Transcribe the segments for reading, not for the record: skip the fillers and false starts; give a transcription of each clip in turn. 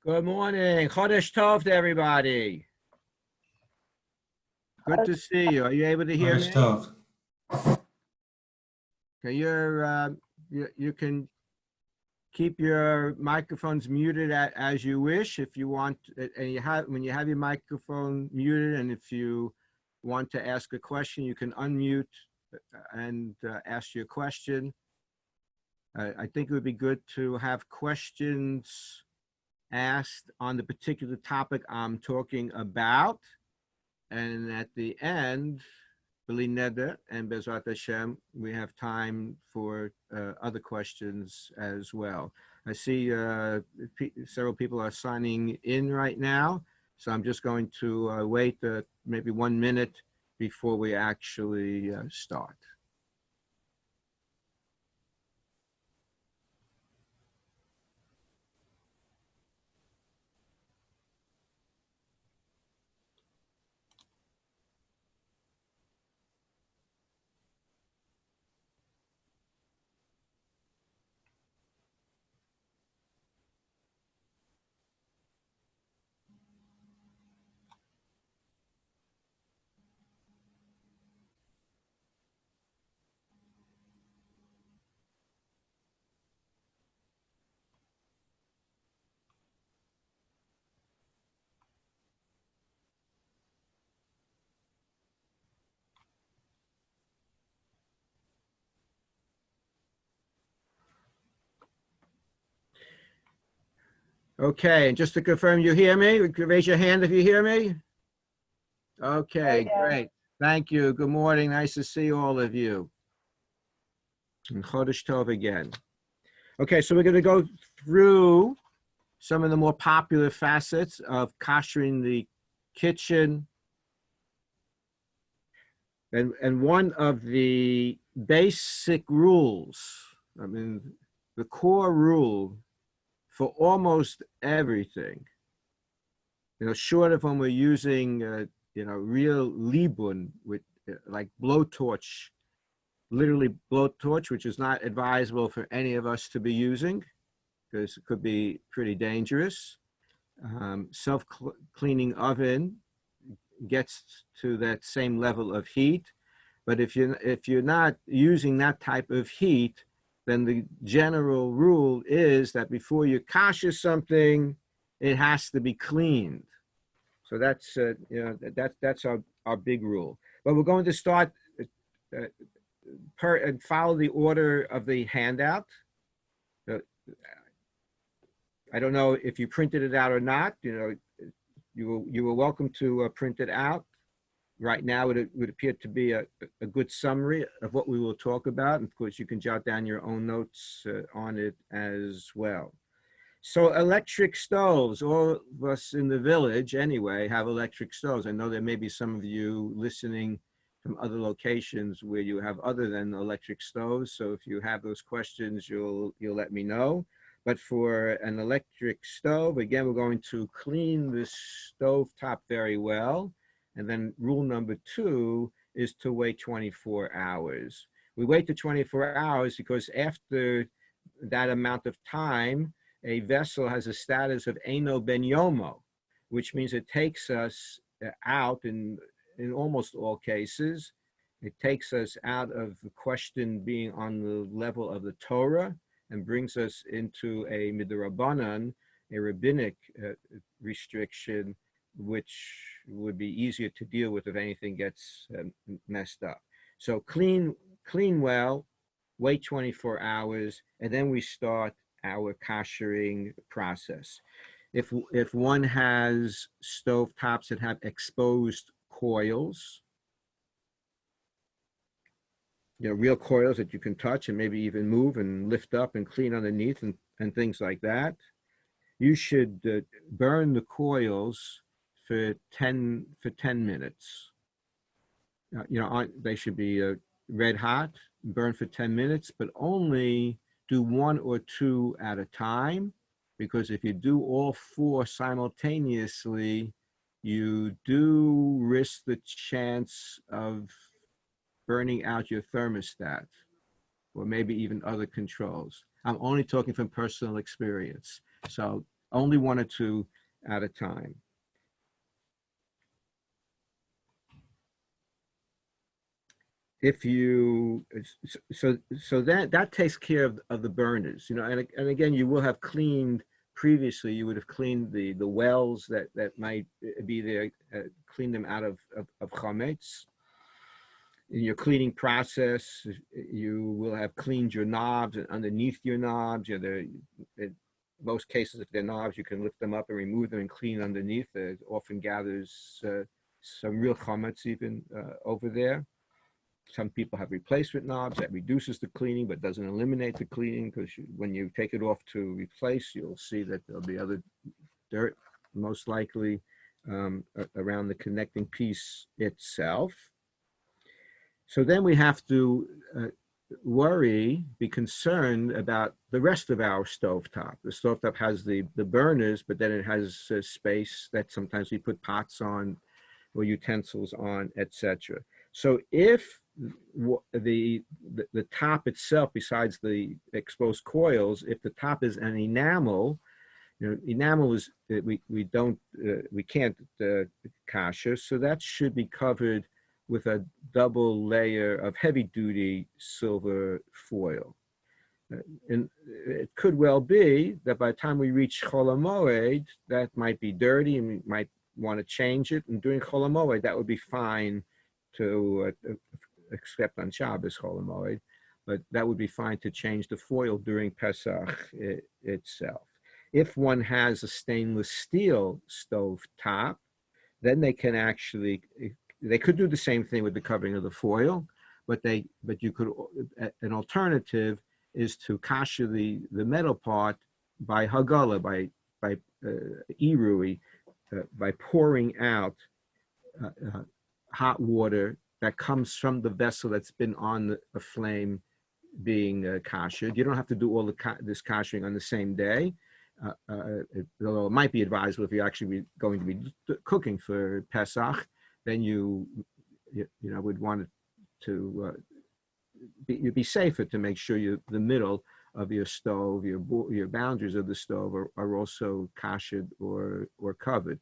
Good morning. Chodesh Tov to everybody. Good to see you. Are you able to hear me? Tough. Okay, you can keep your microphones muted as you wish if you want, and when you have your microphone muted, and if you want to ask a question, you can unmute and ask your question. I think it would be good to have questions asked on the particular topic I'm talking about. And at the end, B'li Neder and Bezrat Hashem, we have time for other questions as well. I see several people are signing in right now, so I'm just going to wait maybe 1 minute before we actually start. Okay, and just to confirm, you hear me? Raise your hand if you hear me. Okay, great. Thank you. Good morning. Nice to see all of you. And Chodesh Tov again. Okay, so we're going to go through some of the more popular facets of kashering the kitchen. And one of the basic rules, I mean, the core rule for almost everything, short of when we're using, real libun with like blowtorch, literally blowtorch, which is not advisable for any of us to be using because it could be pretty dangerous. Self-cleaning oven gets to that same level of heat, but if you're not using that type of heat, then the general rule is that before you kasher something, it has to be cleaned. So that's that's our big rule. But we're going to start and follow the order of the handout. I don't know if you printed it out or not. You were welcome to print it out. Right now, it would appear to be a good summary of what we will talk about. And of course, you can jot down your own notes on it as well. So electric stoves, all of us in the village anyway have electric stoves. I know there may be some of you listening from other locations where you have other than electric stoves. So if you have those questions, you'll let me know. But for an electric stove, again, we're going to clean the stove top very well. And then rule number 2 is to wait 24 hours. We wait the 24 hours because after that amount of time, a vessel has a status of Eino Ben Yomo, which means it takes us out in almost all cases. It takes us out of the question being on the level of the Torah and brings us into a midrabanan, a rabbinic restriction, which would be easier to deal with if anything gets messed up. So clean well, wait 24 hours, and then we start our kashering process. If one has stove tops that have exposed coils, real coils that you can touch and maybe even move and lift up and clean underneath and things like that, you should burn the coils for 10 minutes. They should be red hot, burn for 10 minutes, but only do 1 or 2 at a time, because if you do all 4 simultaneously, you do risk the chance of burning out your thermostat or maybe even other controls. I'm only talking from personal experience. So only one or two at a time. If you so that takes care of the burners, and again, you will have cleaned previously. You would have cleaned the wells that might be there, clean them out of chametz. In your cleaning process, you will have cleaned your knobs and underneath your knobs. In most cases, if they're knobs, you can lift them up and remove them and clean underneath. It often gathers some real chametz even over there. Some people have replacement knobs that reduces the cleaning but doesn't eliminate the cleaning, because when you take it off to replace, you'll see that there'll be other dirt, most likely, around the connecting piece itself. So then we have to be concerned about the rest of our stovetop. The stovetop has the burners, but then it has space that sometimes we put pots on or utensils on, etc. So if the top itself, besides the exposed coils, if the top is an enamel, enamel is we can't kasher, so that should be covered with a double layer of heavy duty silver foil. And it could well be that by the time we reach Chol HaMoed, that might be dirty and we might want to change it. And during Chol HaMoed, that would be fine to except on Shabbos Chol HaMoed, but that would be fine to change the foil during Pesach itself. If one has a stainless steel stove top, then they could do the same thing with the covering of the foil, but you could, an alternative is to kasher the metal part by hagala, by irui, by pouring out hot water that comes from the vessel that's been on a flame being kashered. You don't have to do all this kashering on the same day, although it might be advisable if you're actually going to be cooking for Pesach, then you would want to you'd be safer to make sure the middle of your stove, your boundaries of the stove are also kashered or covered.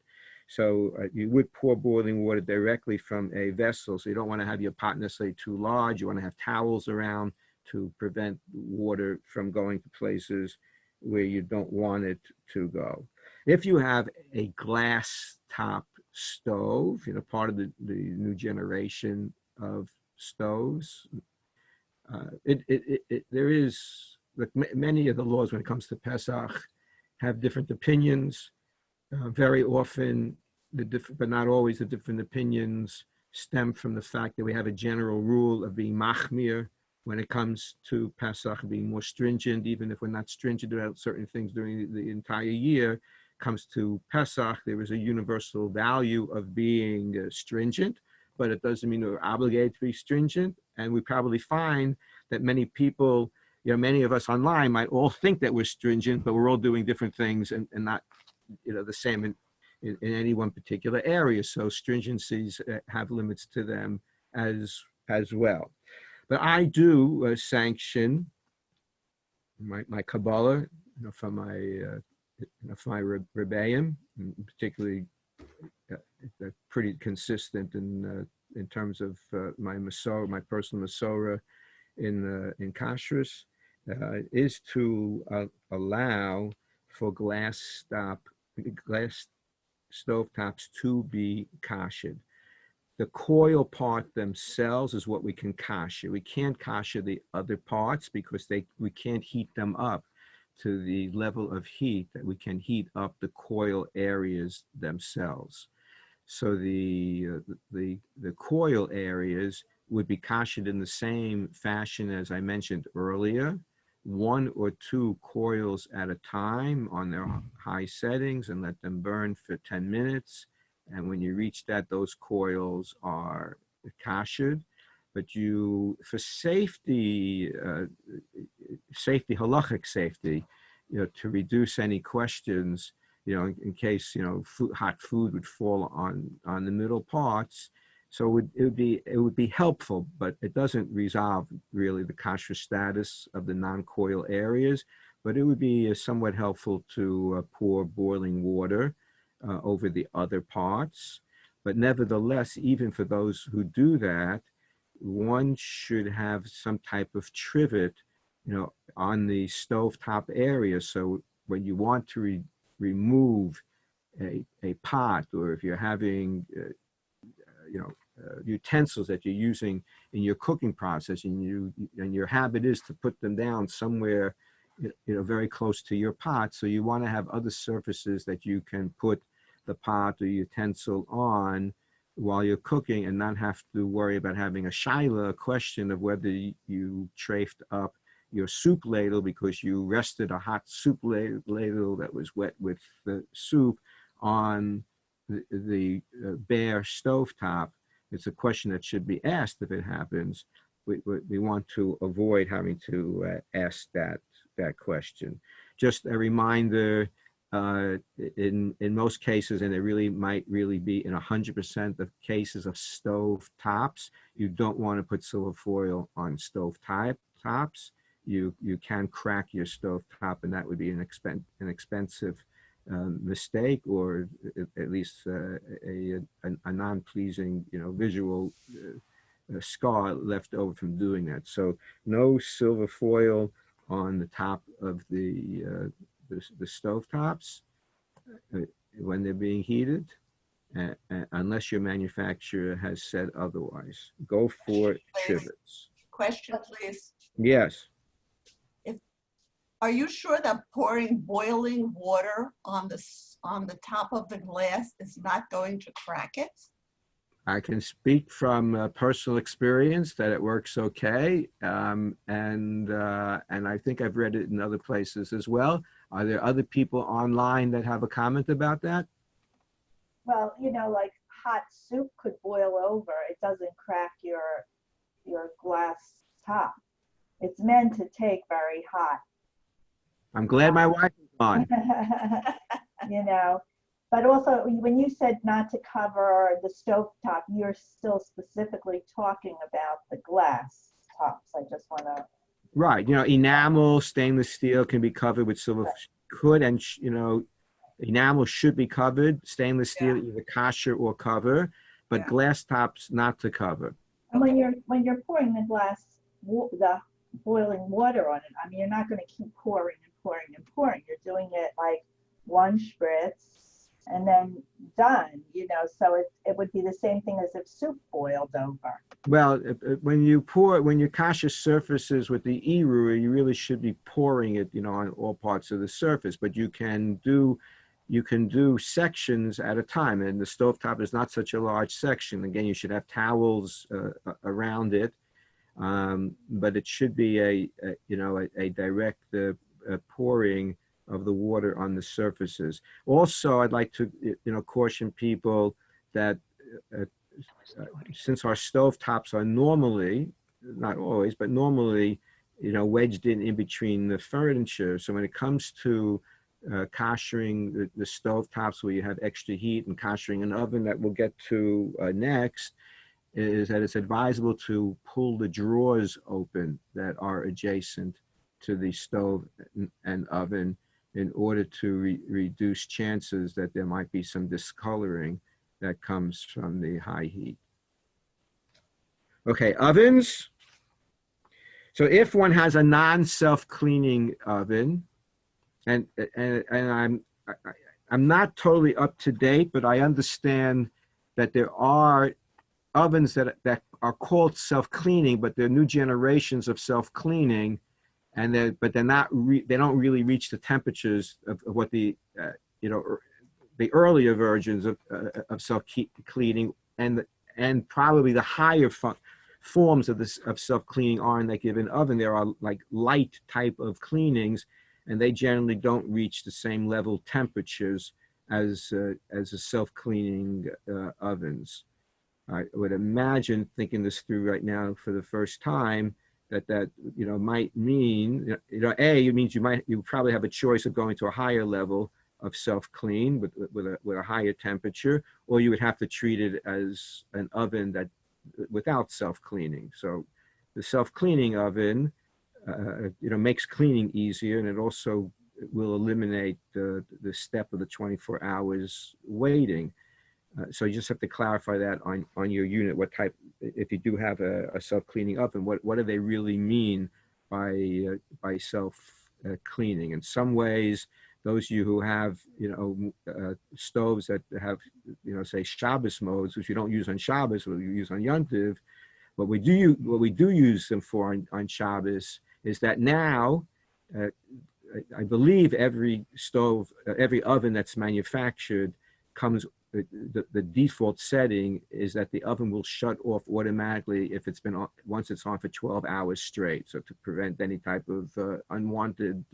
So you would pour boiling water directly from a vessel. So you don't want to have your pot necessarily too large. You want to have towels around to prevent water from going to places where you don't want it to go. If you have a glass top stove, part of the new generation of stoves, there is, like many of the laws when it comes to Pesach have different opinions. Very often, but not always, the different opinions stem from the fact that we have a general rule of being machmir when it comes to Pesach, being more stringent, even if we're not stringent about certain things during the entire year. Comes to Pesach, there is a universal value of being stringent, but it doesn't mean we're obligated to be stringent. And we probably find that many people, many of us online might all think that we're stringent, but we're all doing different things and not the same in any one particular area. So stringencies have limits to them as well. But I do sanction my Kabbalah, from my rebbeim, particularly pretty consistent in terms of my Masorah, my personal Masorah in Kashrus, is to allow for glass stovetops to be kashered. The coil part themselves is what we can kasher. We can't kasher the other parts because we can't heat them up to the level of heat that we can heat up the coil areas themselves. So the coil areas would be kashered in the same fashion as I mentioned earlier, 1 or 2 coils at a time on their high settings, and let them burn for 10 minutes. And when you reach that, those coils are kashered. But for safety, halachic safety, to reduce any questions, in case, hot food would fall on the middle parts. So it would be helpful, but it doesn't resolve really the kasher status of the non-coil areas. but it would be somewhat helpful to pour boiling water over the other parts. But nevertheless, even for those who do that, one should have some type of trivet, on the stovetop area. So when you want to remove a pot, or if you're having, utensils that you're using in your cooking process, and your habit is to put them down somewhere, very close to your pot. So you want to have other surfaces that you can put the pot or utensil on while you're cooking, and not have to worry about having a question of whether you trafed up your soup ladle because you rested a hot soup ladle that was wet with the soup on the bare stovetop. It's a question that should be asked if it happens. We want to avoid having to ask that question. Just a reminder, in most cases, and it might really be in 100% of cases of stove tops, you don't want to put silver foil on stove tops. You can crack your stove top, and that would be an expensive mistake, or at least a non-pleasing, visual scar left over from doing that. So no silver foil on the top of the stove tops when they're being heated, unless your manufacturer has said otherwise. Go for trivets. Question, please. Yes. Are you sure that pouring boiling water on the top of the glass is not going to crack it? I can speak from personal experience that it works okay, and I think I've read it in other places as well. Are there other people online that have a comment about that? Well, like hot soup could boil over. It doesn't crack your glass top. It's meant to take very hot. I'm glad my wife is on. But also, when you said not to cover the stove top, you're still specifically talking about the glass tops. I just want to. Right. Enamel, stainless steel can be covered with silver. Right. Enamel should be covered. Stainless steel, either Kasher or cover, but glass tops not to cover. And when you're pouring the boiling water on it, you're not going to keep pouring and pouring and pouring. You're doing it like one spritz and then done, so it would be the same thing as if soup boiled over. Well, when you Kasher surfaces with the e-roux, you really should be pouring it, on all parts of the surface, but you can do sections at a time, and the stovetop is not such a large section. Again, you should have towels around it, but it should be a direct pouring of the water on the surfaces. Also, I'd like to caution people that since our stovetops are normally, not always, but normally, wedged in between the furniture. So when it comes to koshering the stovetops where you have extra heat, and koshering an oven that we'll get to next, is that it's advisable to pull the drawers open that are adjacent to the stove and oven in order to reduce chances that there might be some discoloring that comes from the high heat. Okay, ovens. So if one has a non-self-cleaning oven, and I'm not totally up to date, but I understand that there are ovens that are called self-cleaning, but they're new generations of self-cleaning, and they don't really reach the temperatures of what the earlier versions of self-cleaning and probably the higher forms of self-cleaning are in that given oven. There are like light type of cleanings, and they generally don't reach the same level temperatures as the self-cleaning ovens. I would imagine, thinking this through right now for the first time, that might mean, it means you probably have a choice of going to a higher level of self-clean with a higher temperature, or you would have to treat it as an oven that without self-cleaning. So the self-cleaning oven makes cleaning easier, and it also will eliminate the step of the 24 hours waiting. So you just have to clarify that on your unit, what type, if you do have a self-cleaning oven, what do they really mean by self-cleaning? In some ways, those of you who have, stoves that have, say Shabbos modes, which you don't use on Shabbos, or you use on Yontiv, what we do use them for on Shabbos is that now, I believe every stove, every oven that's manufactured comes, the default setting is that the oven will shut off automatically if it's been on, once it's on for 12 hours straight. So to prevent any type of unwanted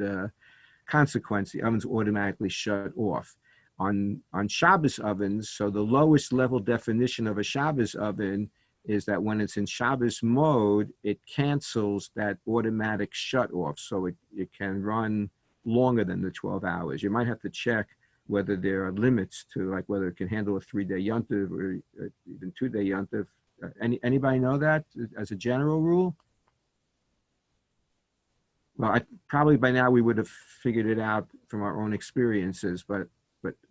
consequence, the oven's automatically shut off. On Shabbos ovens, so the lowest level definition of a Shabbos oven is that when it's in Shabbos mode, it cancels that automatic shut off. So it can run longer than the 12 hours. You might have to check whether there are limits to, like, whether it can handle a 3-day yontiv or even 2-day yontiv. Anybody know that as a general rule? Well, probably by now we would have figured it out from our own experiences, but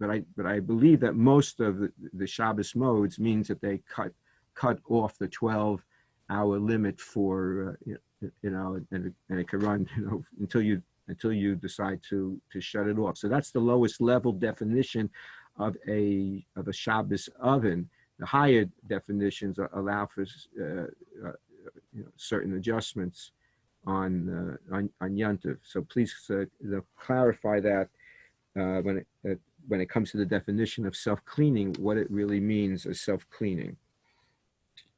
I believe that most of the Shabbos modes means that they cut off the 12-hour limit for and it can run until you decide to shut it off. So that's the lowest level definition of a Shabbos oven. The higher definitions allow for certain adjustments on Yontiv. So please clarify that when it comes to the definition of self-cleaning, what it really means as self-cleaning.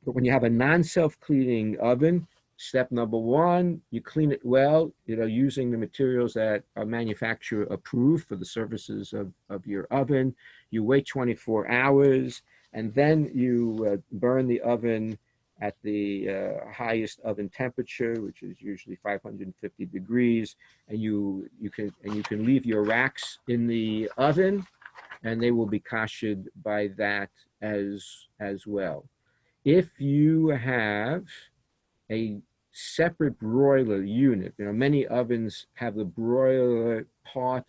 But when you have a non-self-cleaning oven, step number one, you clean it well, using the materials that are manufacturer approved for the surfaces of your oven. You wait 24 hours, and then you burn the oven at the highest oven temperature, which is usually 550 degrees, and you can leave your racks in the oven, and they will be kashered by that as well. If you have a separate broiler unit, many ovens have the broiler part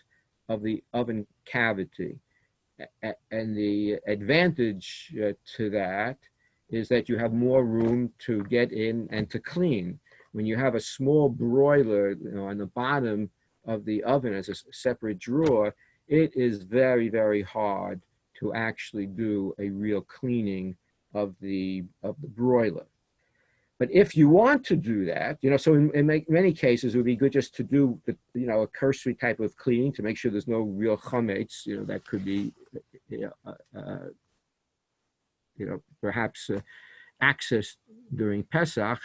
of the oven cavity, and the advantage to that is that you have more room to get in and to clean. When you have a small broiler, on the bottom of the oven as a separate drawer, it is very, very hard to actually do a real cleaning of the broiler. But if you want to do that, so in many cases, it would be good just to do a cursory type of cleaning to make sure there's no real chametz, that could be, perhaps accessed during Pesach.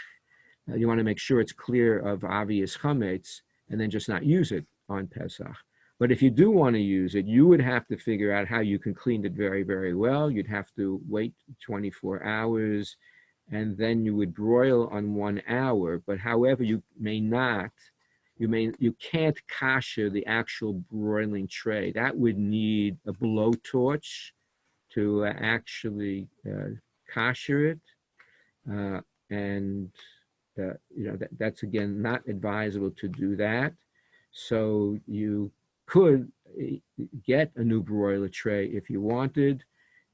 You want to make sure it's clear of obvious chametz and then just not use it on Pesach. But if you do want to use it, you would have to figure out how you can clean it very, very well. You'd have to wait 24 hours, and then you would broil on 1 hour. But however, you can't kasher the actual broiling tray. That would need a blowtorch to actually kasher it. That's again not advisable to do that. So you could get a new broiler tray if you wanted.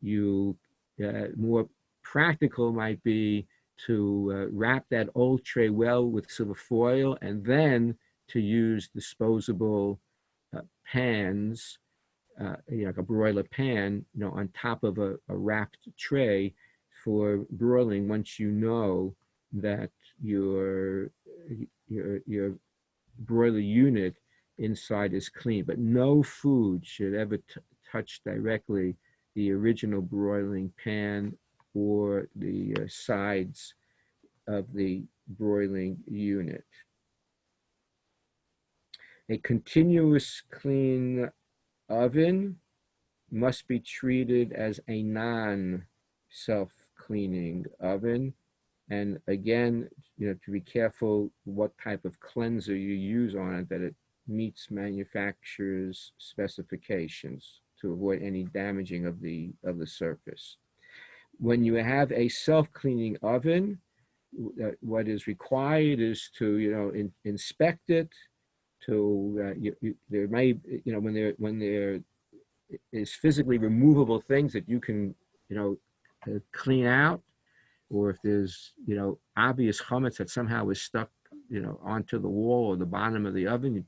More practical might be to wrap that old tray well with silver foil, and then to use disposable pans, like a broiler pan, on top of a wrapped tray for broiling once you know that your broiler unit inside is clean. But no food should ever touch directly the original broiling pan or the sides of the broiling unit. A continuous clean oven must be treated as a non-self-cleaning oven. And again, to be careful what type of cleanser you use on it, that it meets manufacturer's specifications to avoid any damaging of the surface. When you have a self-cleaning oven, what is required is to, inspect it. There may, when there is physically removable things that you can, clean out, or if there's, obvious chametz that somehow is stuck, onto the wall or the bottom of the oven,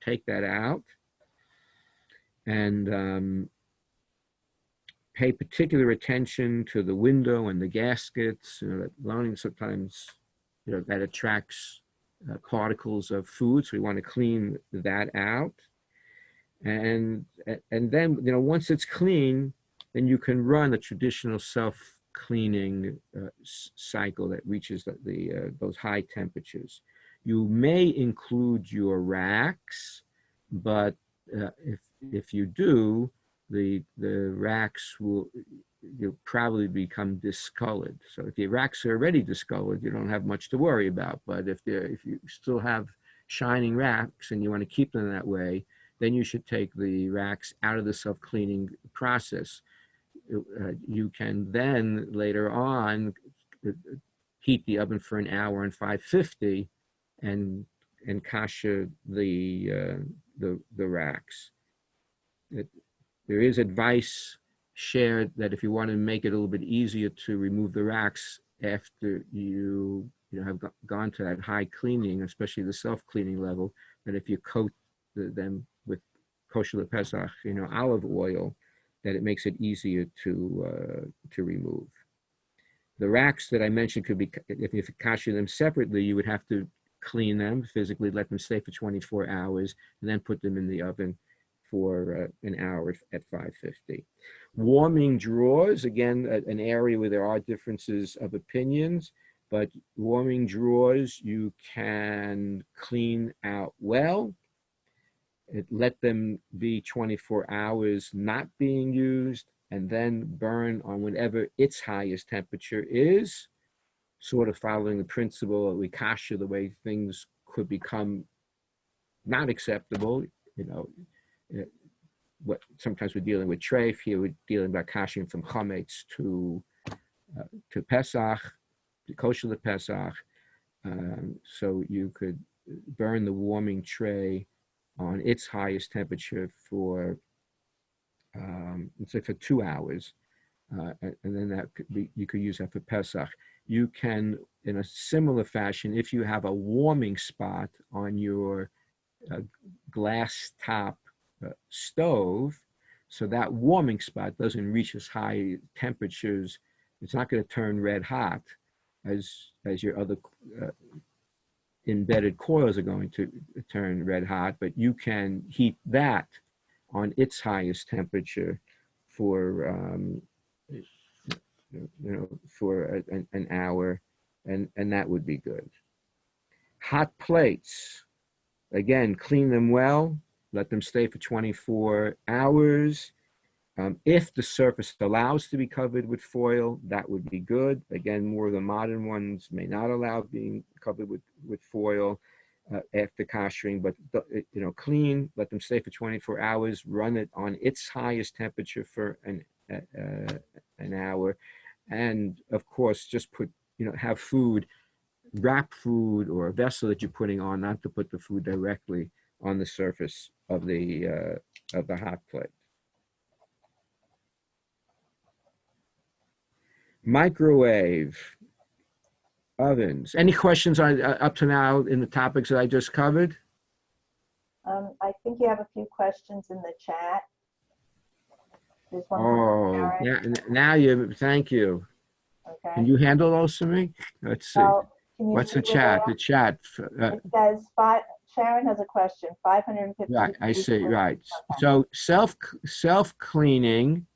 take that out. And pay particular attention to the window and the gaskets. That learning sometimes, that attracts particles of food, so we want to clean that out. And then, once it's clean, then you can run a traditional self-cleaning cycle that reaches those high temperatures. You may include your racks, but if you do, the racks you'll probably become discolored. So if your racks are already discolored, you don't have much to worry about. But if you still have shining racks and you want to keep them that way, then you should take the racks out of the self-cleaning process. You can then later on heat the oven for an hour on 550 and kasher the racks. There is advice shared that if you want to make it a little bit easier to remove the racks after you have gone to that high cleaning, especially the self-cleaning level, that if you coat them with kosher Pesach, olive oil, that it makes it easier to remove. The racks that I mentioned could be, if you kasher them separately, you would have to clean them physically, let them stay for 24 hours, and then put them in the oven for an hour at 550. Warming drawers, again, an area where there are differences of opinions, but warming drawers you can clean out well. Let them be 24 hours not being used, and then burn on whatever its highest temperature is, sort of following the principle of we kasher the way things could become not acceptable. What sometimes we're dealing with treif, here we're dealing about kashing from chametz to Pesach, to kosher Pesach. So you could burn the warming tray on its highest temperature for let's say for 2 hours, and then that could be, you could use that for Pesach. You can, in a similar fashion, if you have a warming spot on your glass top stove, so that warming spot doesn't reach as high temperatures, it's not going to turn red hot as your other embedded coils are going to turn red hot, but you can heat that on its highest temperature for for an hour, and that would be good. Hot plates, again, clean them well, let them stay for 24 hours. If the surface allows to be covered with foil, that would be good. Again, more of the modern ones may not allow being covered with foil after kashering, but clean, let them stay for 24 hours, run it on its highest temperature for an hour, and of course just put, have food, wrap food or a vessel that you're putting on, not to put the food directly on the surface of the hot plate. Microwave, ovens. Any questions on up to now in the topics that I just covered? I think you have a few questions in the chat. There's one. Oh, yeah. Now you. Thank you. Okay. Can you handle those for me? Let's see. So, what's the chat? The chat. It says Sharon has a question. 550. Right. I see. Right. So self cleaning.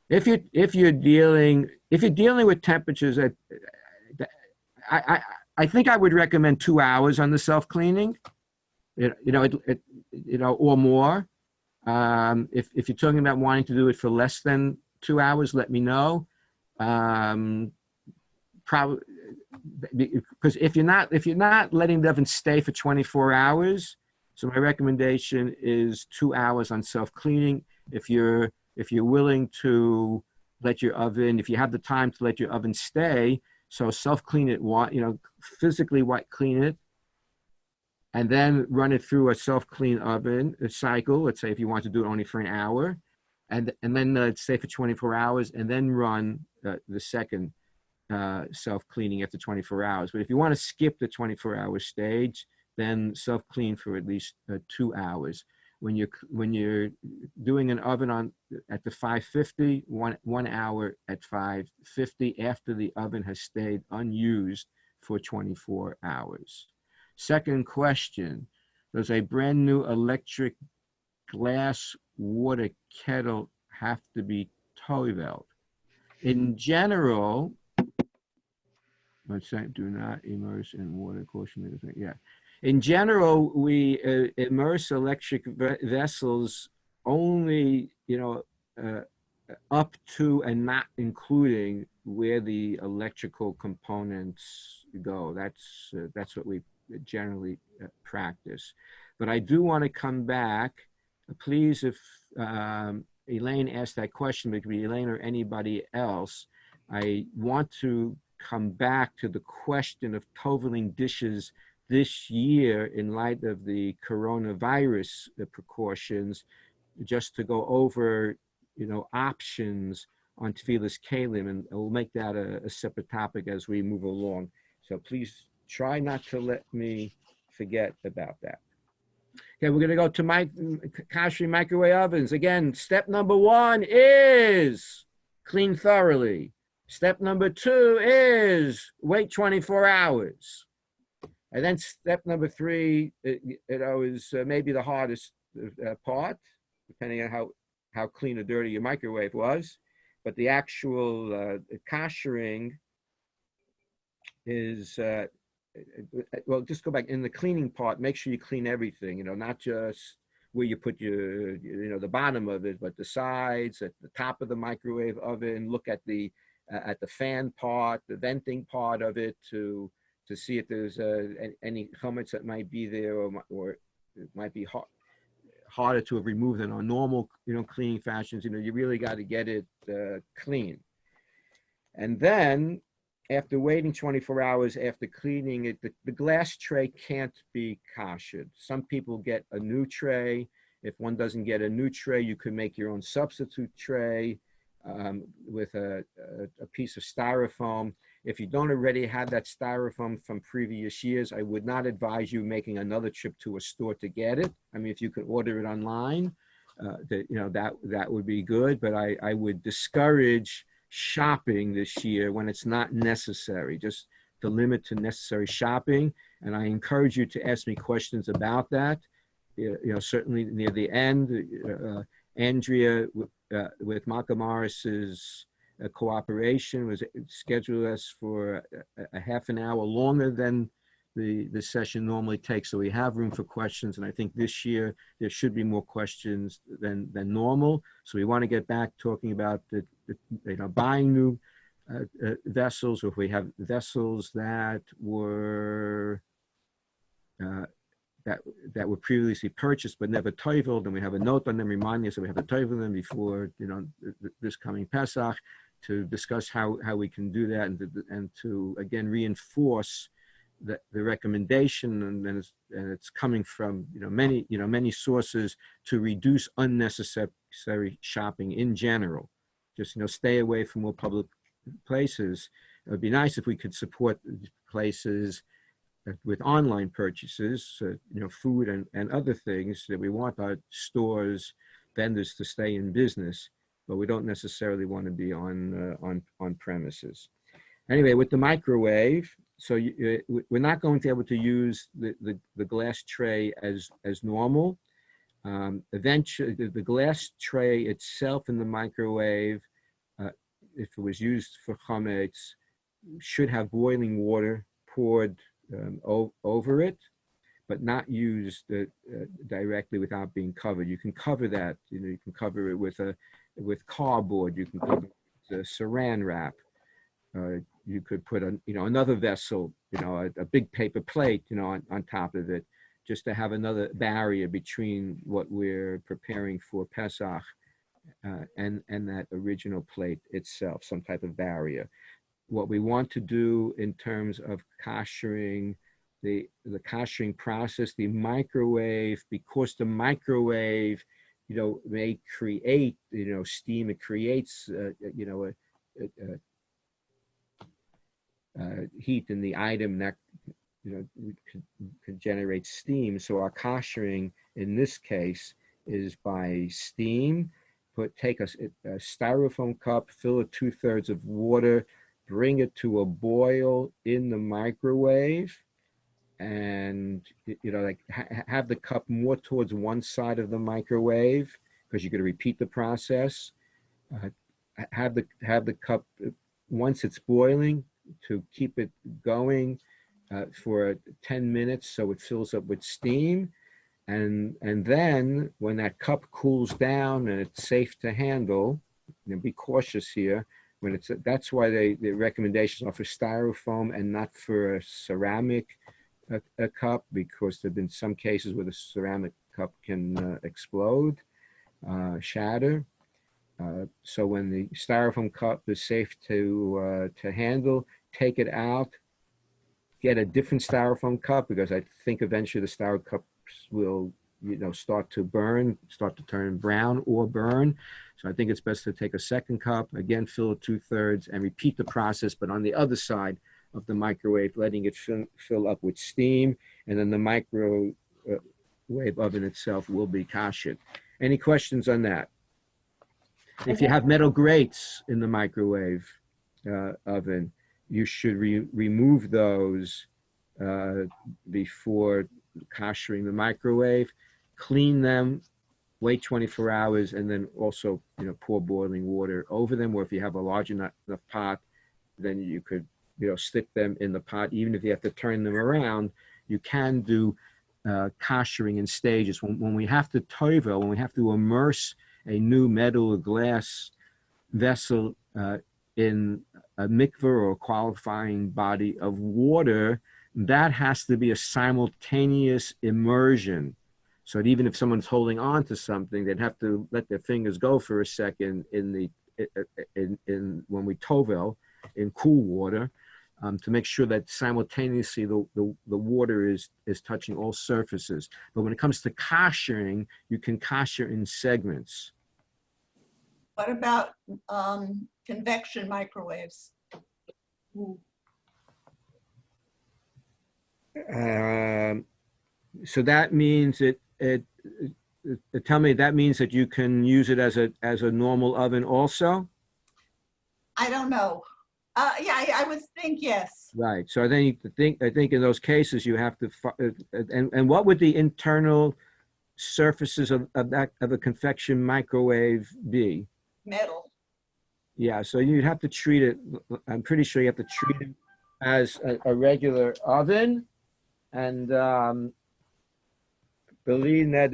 If you're dealing with temperatures that I think I would recommend 2 hours on the self cleaning, or more. If you're talking about wanting to do it for less than 2 hours, let me know. Probably because if you're not letting the oven stay for 24 hours, so my recommendation is 2 hours on self cleaning. If you're willing to let your oven, if you have the time to let your oven stay, So self-clean it, physically clean it, and then run it through a self-clean oven cycle. Let's say if you want to do it only for an hour, and then stay for 24 hours, and then run the second self-cleaning after 24 hours. But if you want to skip the 24-hour stage, then self-clean for at least 2 hours. When you're doing an oven at the 550, 1 hour at 550 after the oven has stayed unused for 24 hours. Second question, does a brand new electric glass water kettle have to be toveled? In general, let's say do not immerse in water, caution. Yeah. In general, we immerse electric vessels only, up to and not including where the electrical components go. That's what we generally practice. But I do want to come back. Please, if Elaine asked that question, it could be Elaine or anybody else, I want to come back to the question of toveling dishes this year in light of the coronavirus precautions, just to go over, options on Tfilas Kalim, and we'll make that a separate topic as we move along. So please try not to let me forget about that. Okay, we're going to go to Kasher microwave ovens. Again, step number 1 is clean thoroughly. Step number 2 is wait 24 hours. And then step number 3, is maybe the hardest part, depending on how clean or dirty your microwave was. But the actual kashering is, well, just go back. In the cleaning part, make sure you clean everything, not just where you put your, the bottom of it, but the sides, at the top of the microwave oven. Look at the fan part, the venting part of it to see if there's any chametz that might be there, or it might be harder to have removed than on normal, cleaning fashions. You really got to get it clean. And then after waiting 24 hours after cleaning it, the glass tray can't be kashered. Some people get a new tray. If one doesn't get a new tray, you could make your own substitute tray with a piece of styrofoam. If you don't already have that styrofoam from previous years, I would not advise you making another trip to a store to get it. I mean, if you could order it online, that would be good. But I would discourage shopping this year when it's not necessary, just to limit to necessary shopping. And I encourage you to ask me questions about that. Certainly near the end, Andrea with Malcolm Morris's cooperation was scheduled us for a half an hour longer than the session normally takes. So we have room for questions. And I think this year there should be more questions than normal. So we want to get back talking about buying new vessels, or if we have vessels that were that were previously purchased but never toveled, and we have a note on them reminding us that we have to tovel them before this coming Pesach, to discuss how we can do that, and to again reinforce the recommendation, and it's coming from many sources, to reduce unnecessary shopping in general. Just stay away from more public places. It would be nice if we could support places with online purchases, food and other things, that we want our stores, vendors to stay in business, but we don't necessarily want to be on premises. Anyway, with the microwave, so we're not going to be able to use the glass tray as normal. Eventually, the glass tray itself in the microwave, if it was used for chametz, should have boiling water poured over it, but not used directly without being covered. You can cover that. You can cover it with cardboard. You can cover it with saran wrap. You could put another vessel, a big paper plate, on top of it, just to have another barrier between what we're preparing for Pesach and that original plate itself, some type of barrier. what we want to do in terms of koshering, the koshering process, the microwave, because the microwave, may create, steam. It creates, heat in the item that, could generate steam. So our koshering in this case is by steam. Take a styrofoam cup, fill it 2/3 of water, bring it to a boil in the microwave, and have the cup more towards one side of the microwave, because you're going to repeat the process. Have the cup, once it's boiling, to keep it going for 10 minutes so it fills up with steam. And then when that cup cools down and it's safe to handle, be cautious here. That's why the recommendations are for styrofoam and not for a ceramic a cup, because there've been some cases where the ceramic cup can explode, shatter. So when the styrofoam cup is safe to handle, take it out. Get a different styrofoam cup, because I think eventually the styrofoam cups will, start to turn brown or burn. So I think it's best to take a second cup, again, fill it 2/3, and repeat the process, but on the other side of the microwave, letting it fill up with steam, and then the microwave oven itself will be kashered. Any questions on that? If you have metal grates in the microwave oven, you should remove those before koshering the microwave. Clean them, wait 24 hours, and then also pour boiling water over them. Or if you have a large enough pot, then you could stick them in the pot. Even if you have to turn them around, you can do koshering in stages. When we have to tovel, when we have to immerse a new metal or glass vessel in a mikveh or a qualifying body of water, that has to be a simultaneous immersion. So that even if someone's holding on to something, they'd have to let their fingers go for a second in when we tovel in cool water, to make sure that simultaneously the water is touching all surfaces. But when it comes to koshering, you can kosher in segments. What about convection microwaves? So that means tell me, that means that you can use it as a normal oven also? I don't know. Yeah, I would think yes. Right. So I think in those cases you have to, and what would the internal surfaces of a convection microwave be? Metal. Yeah. So you'd have to treat it. I'm pretty sure you have to treat it as a regular oven. And believe that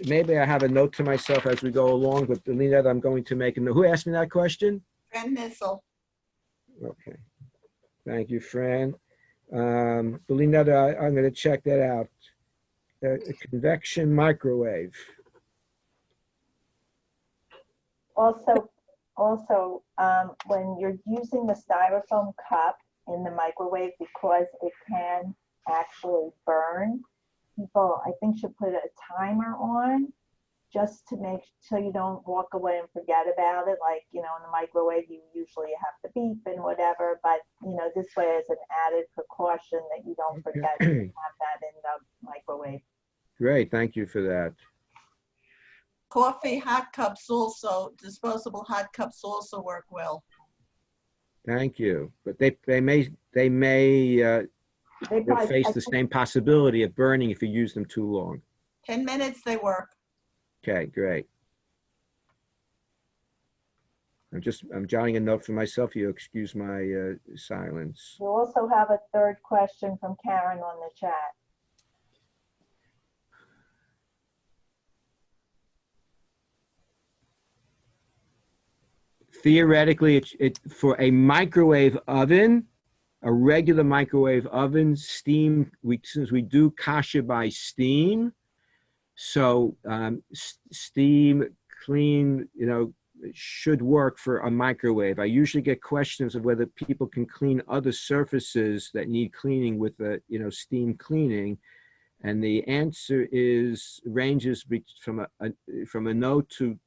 maybe I have a note to myself as we go along, but believe that I'm going to make a note. Who asked me that question? Fran Missile. Okay. Thank you, Fran. Believe that I'm going to check that out. A convection microwave. Also, when you're using the styrofoam cup in the microwave, because it can actually burn, people, I think, should put a timer on, just to make so you don't walk away and forget about it. Like, in the microwave, you usually have to beep and whatever, but, this way is an added precaution that you don't forget to have that in the microwave. Great, thank you for that. Coffee hot cups also, disposable hot cups also work well. Thank you. But they may face the same possibility of burning if you use them too long. 10 minutes they work. Okay, great. I'm jotting a note for myself. You excuse my silence. You also have a third question from Karen on the chat. Theoretically, for a microwave oven, a regular microwave oven, steam, since we do kasher by steam, so steam, clean, should work for a microwave. I usually get questions of whether people can clean other surfaces that need cleaning with steam cleaning. And the answer is ranges from a no to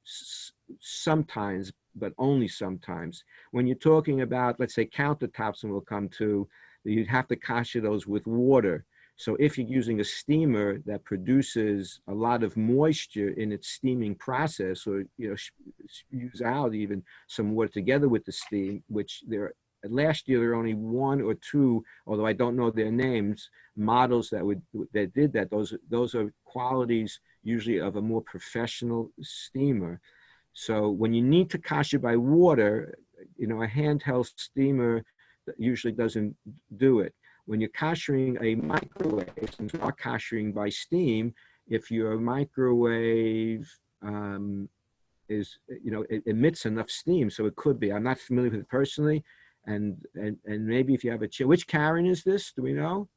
sometimes, but only sometimes. When you're talking about, let's say, countertops, and we'll come to, you'd have to kasher those with water. So if you're using a steamer that produces a lot of moisture in its steaming process, or use out even some water together with the steam, which last year there were only one or two, although I don't know their names, models that did that. Those are qualities usually of a more professional steamer. So when you need to kasher by water, a handheld steamer usually doesn't do it. When you're kashering a microwave, since we are kashering by steam, if your microwave it emits enough steam, so it could be. I'm not familiar with it personally, and maybe if you have which Karen is this? Do we know?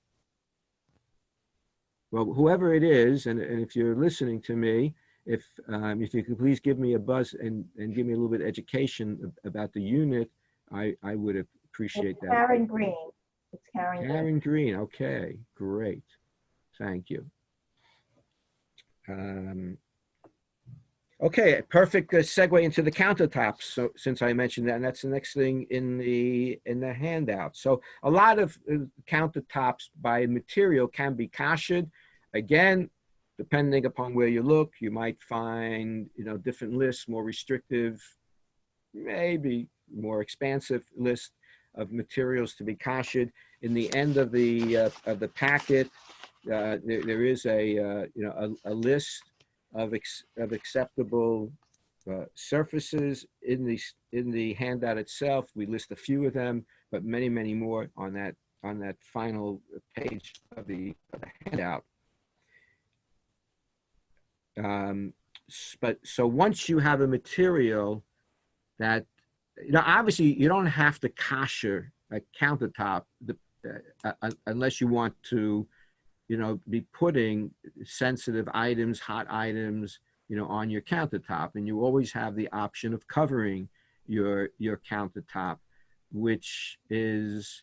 Well, whoever it is, and if you're listening to me, if you could please give me a buzz and give me a little bit of education about the unit, I would appreciate that. Karen Green. It's Karen Green. Okay, great. Thank you. Okay, perfect segue into the countertops. So since I mentioned that, and that's the next thing in the handout. So a lot of countertops by material can be kashered. Again, depending upon where you look, you might find different lists, more restrictive, maybe more expansive list of materials to be kashered. In the end of the packet, there is a list of acceptable surfaces in the handout itself. We list a few of them, but many more on that final page of the handout. So once you have a material that, obviously you don't have to kasher a countertop unless you want to, be putting sensitive items, hot items, on your countertop. And you always have the option of covering your countertop, which is,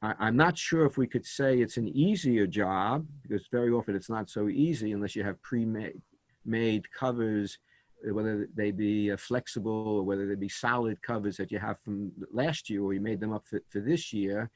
I'm not sure if we could say it's an easier job, because very often it's not so easy unless you have pre-made covers, whether they be flexible or whether they be solid covers that you have from last year or you made them up for this year.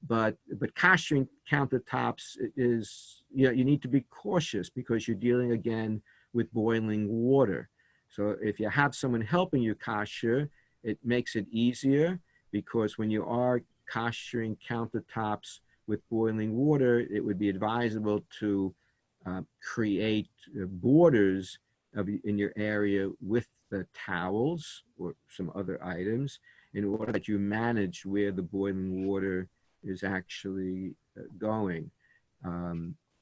But kashering countertops is, you need to be cautious because you're dealing again with boiling water. So if you have someone helping you kasher, it makes it easier, because when you are kashering countertops with boiling water, it would be advisable to create borders in your area with the towels or some other items in order that you manage where the boiling water is actually going.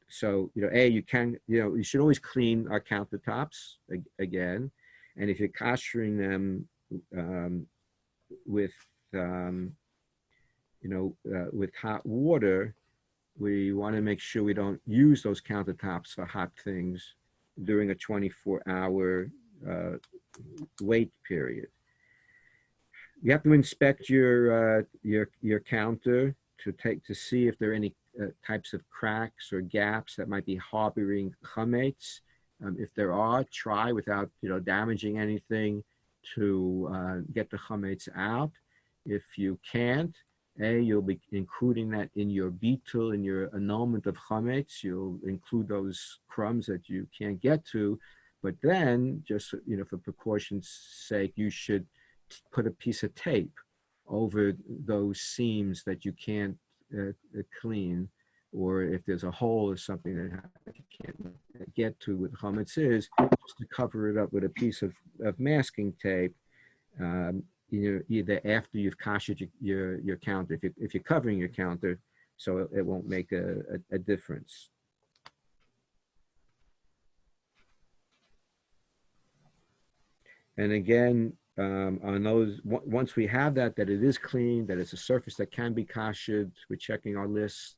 So, you can, you should always clean our countertops again. And if you're kashering them with hot water, we want to make sure we don't use those countertops for hot things during a 24-hour wait period. You have to inspect your counter to see if there are any types of cracks or gaps that might be harboring chametz. If there are, try without damaging anything to get the chametz out. If you can't, you'll be including that in your bitul, in your annulment of chametz. You'll include those crumbs that you can't get to, but then just for precaution's sake, you should put a piece of tape over those seams that you can't clean, or if there's a hole or something that you can't get to with chametz is, just to cover it up with a piece of masking tape. Either after you've kashered your counter, if you're covering your counter, so it won't make a difference. And again, on those, once we have that it is clean, that it's a surface that can be kashered, we're checking our list.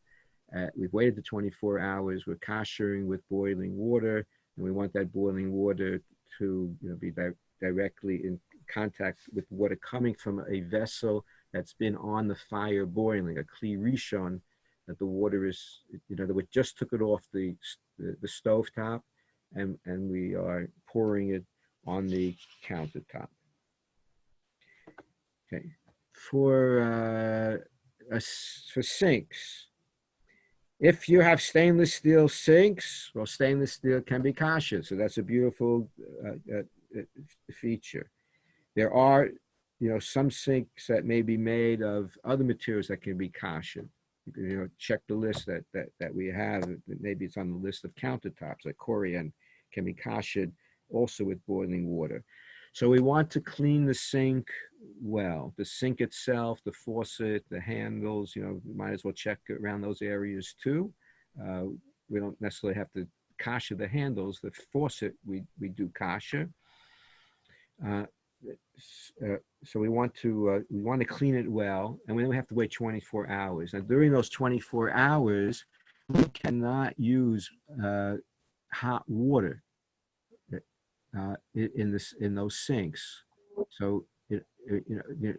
We've waited the 24 hours. We're kashering with boiling water, and we want that boiling water to be directly contact with water coming from a vessel that's been on the fire boiling, a kli rishon, that the water is, that we just took it off the stove top, and we are pouring it on the countertop. Okay, for sinks, if you have stainless steel sinks, well, stainless steel can be kasher, so that's a beautiful feature. There are, some sinks that may be made of other materials that can be kasher. You can, check the list that we have. Maybe it's on the list of countertops, like corian can be kashered also with boiling water. So we want to clean the sink well. The sink itself, the faucet, the handles, we might as well check around those areas too. We don't necessarily have to kasher the handles. The faucet, we do kasher. So we want to clean it well, and we don't have to wait 24 hours. Now, during those 24 hours, we cannot use hot water in those sinks. So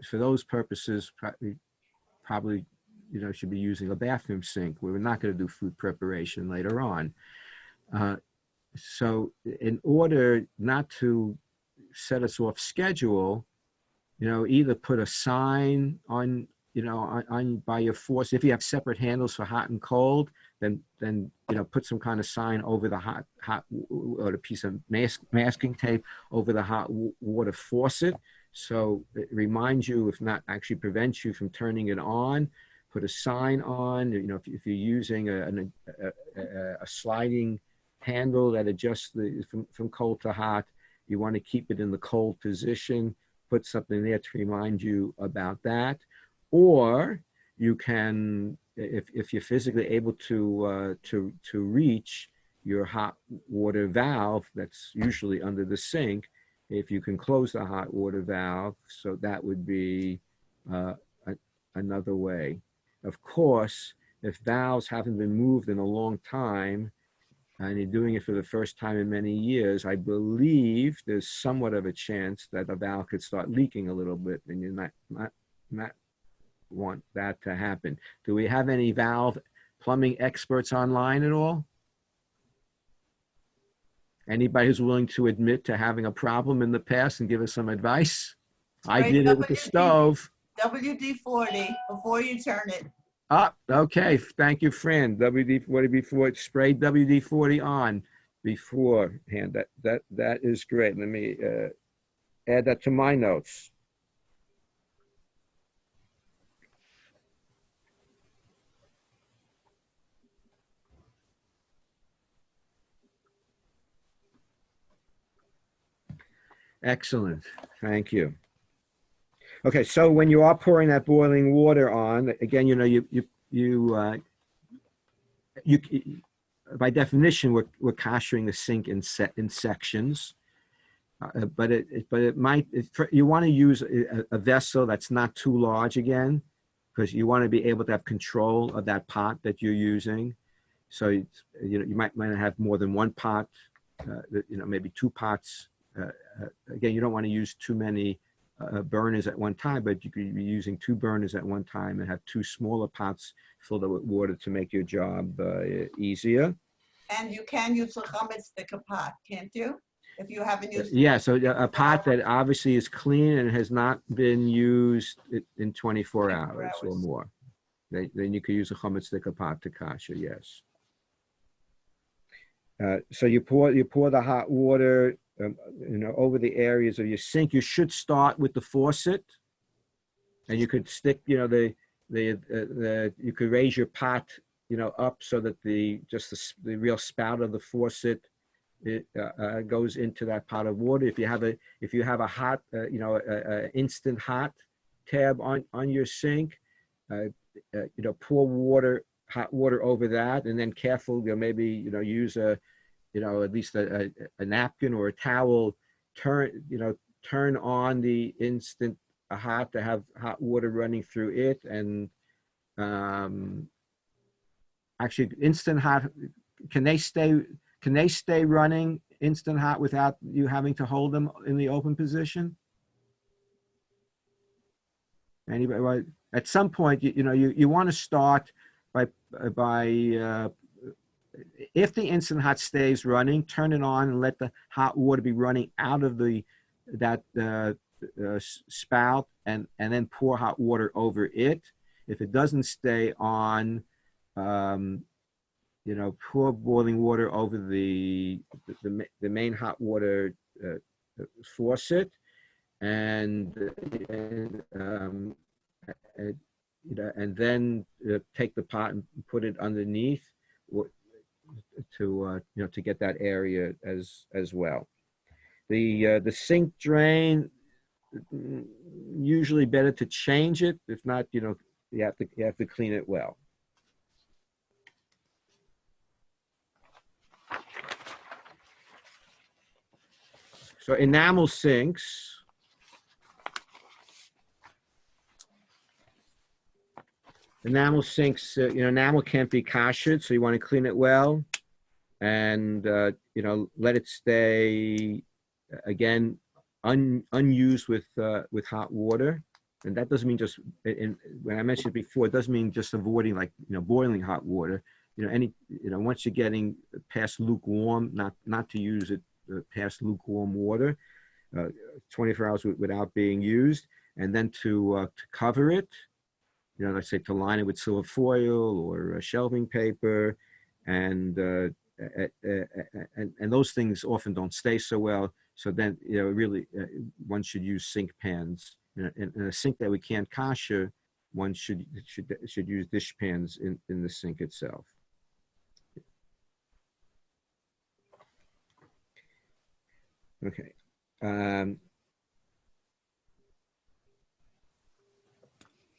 for those purposes, probably should be using a bathroom sink. We're not going to do food preparation later on. So in order not to set us off schedule, either put a sign on by your faucet. If you have separate handles for hot and cold, then put some kind of sign over the hot or a piece of masking tape over the hot water faucet, so it reminds you, if not actually prevents you from turning it on. Put a sign on. If you're using a sliding handle that adjusts from cold to hot, you want to keep it in the cold position. Put something there to remind you about that. Or you can, if you're physically able to reach your hot water valve that's usually under the sink, if you can close the hot water valve, so that would be another way. Of course, if valves haven't been moved in a long time, and you're doing it for the first time in many years, I believe there's somewhat of a chance that a valve could start leaking a little bit, and you not want that to happen. Do we have any valve plumbing experts online at all? Anybody who's willing to admit to having a problem in the past and give us some advice? I did it with the stove. WD-40 before you turn it. Okay. Thank you, Fran. WD-40 before, spray WD-40 on beforehand. That is great. Let me add that to my notes. Excellent. Thank you. Okay, so when you are pouring that boiling water on, again, you by definition, we're kashering the sink in sections, but it might, you want to use a vessel that's not too large again, because you want to be able to have control of that pot that you're using. So you might have more than one pot, maybe two pots. Again, you don't want to use too many burners at one time, but you could be using two burners at one time and have two smaller pots filled up with water to make your job easier. And you can use a chametz pot, can't you? If you haven't used it. Yeah, so a pot that obviously is clean and has not been used in 24 hours or more. Then you could use a chametz pot to kasher, yes. So you pour the hot water over the areas of your sink. You should start with the faucet, and you could stick, you could raise your pot, up so that the real spout of the faucet goes into that pot of water. If you have a hot, instant hot tab on your sink, pour hot water over that, and then careful, maybe use at least a napkin or a towel, turn on the instant hot to have hot water running through it. And actually, instant hot, can they stay running instant hot without you having to hold them in the open position? Anybody? Well, at some point, you want to start by if the Instant Hot stays running, turn it on and let the hot water be running out of that spout, and then pour hot water over it. If it doesn't stay on, pour boiling water over the main hot water faucet, and then take the pot and put it underneath to get that area as well. The sink drain, usually better to change it. If not, you have to clean it well. So enamel sinks. Enamel sinks, enamel can't be kashered, so you want to clean it well, and let it stay again unused with hot water. And that doesn't mean just, when I mentioned before, it doesn't mean just avoiding boiling hot water. Once you're getting past lukewarm, not to use it past lukewarm water, 24 hours without being used, and then to cover it. Let's say to line it with silver foil or shelving paper, and those things often don't stay so well. So then, really, one should use sink pans. In a sink that we can't kasher, one should use dish pans in the sink itself. Okay.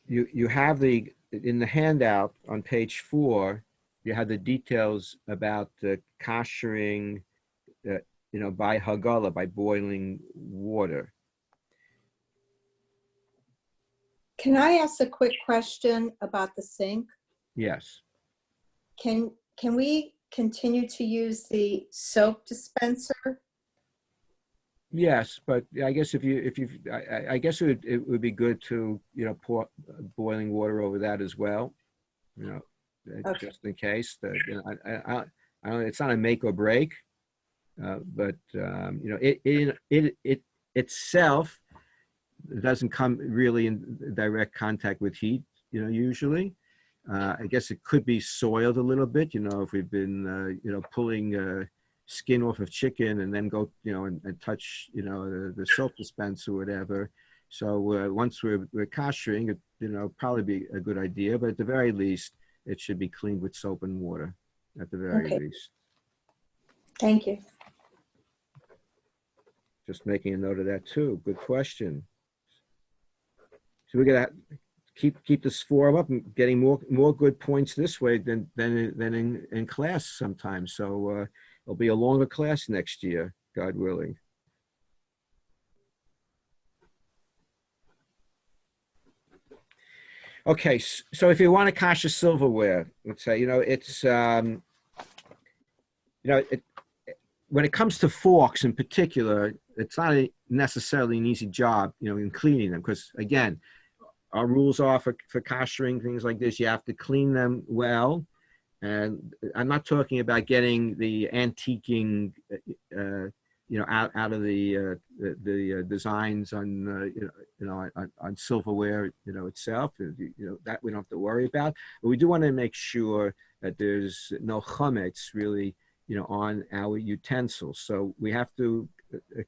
You have in the handout on page 4, you have the details about kashering, by hagala, by boiling water. Can I ask a quick question about the sink? Yes. Can we continue to use the soap dispenser? Yes, but I guess I guess it would be good to pour boiling water over that as well, Okay. just in case. I don't. It's not a make or break, but it itself doesn't come really in direct contact with heat. Usually, I guess it could be soiled a little bit. If we've been pulling skin off of chicken and then go and touch the soap dispenser or whatever. So once we're kashering, it probably be a good idea, but at the very least it should be cleaned with soap and water at the very least. Thank you. Just making a note of that too. Good question. So we're gonna keep this form up and getting more good points this way than in class sometimes. So it'll be a longer class next year, God willing. Okay, so if you want to kasher silverware, let's say, it's, when it comes to forks in particular, it's not necessarily an easy job, in cleaning them, because again, our rules are for kashering things like this, you have to clean them well. And I'm not talking about getting the antiquing, out of the designs on, on silverware, itself. That we don't have to worry about. But we do want to make sure that there's no chametz really, on our utensils. So we have to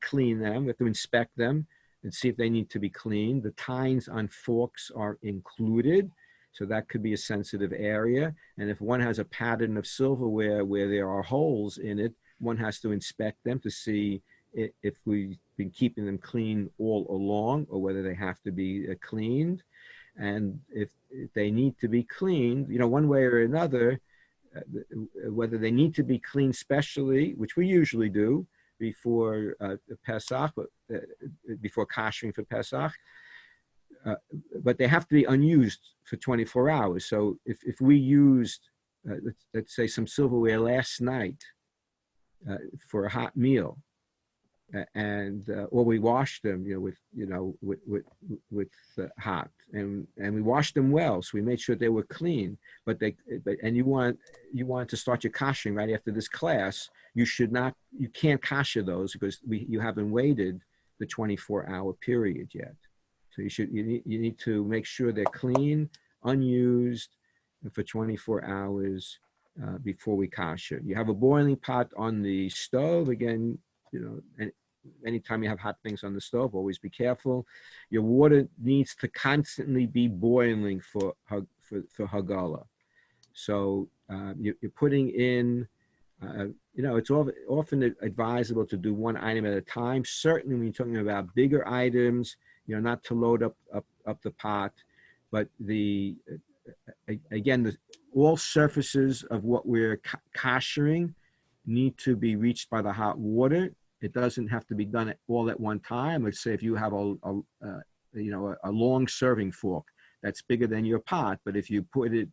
clean them. We have to inspect them and see if they need to be cleaned. The tines on forks are included. So that could be a sensitive area. And if one has a pattern of silverware where there are holes in it, one has to inspect them to see if we've been keeping them clean all along or whether they have to be cleaned. And if they need to be cleaned, one way or another, whether they need to be cleaned specially, which we usually do before Pesach, before kashering for Pesach, but they have to be unused for 24 hours. So if we used, let's say, some silverware last night for a hot meal, and or we wash them, with hot, and we washed them well, so we made sure they were clean. And you want to start your kashering right after this class. You can't kasher those because you haven't waited the 24-hour period yet. So you need to make sure they're clean, unused, for 24 hours before we kasher. You have a boiling pot on the stove. Again, and anytime you have hot things on the stove, always be careful. Your water needs to constantly be boiling for hagala. So you're putting in, it's often advisable to do one item at a time. Certainly when you're talking about bigger items, not to load up the pot, but all surfaces of what we're kashering need to be reached by the hot water. It doesn't have to be done all at one time. Let's say if you have a long serving fork that's bigger than your pot, but if you put it,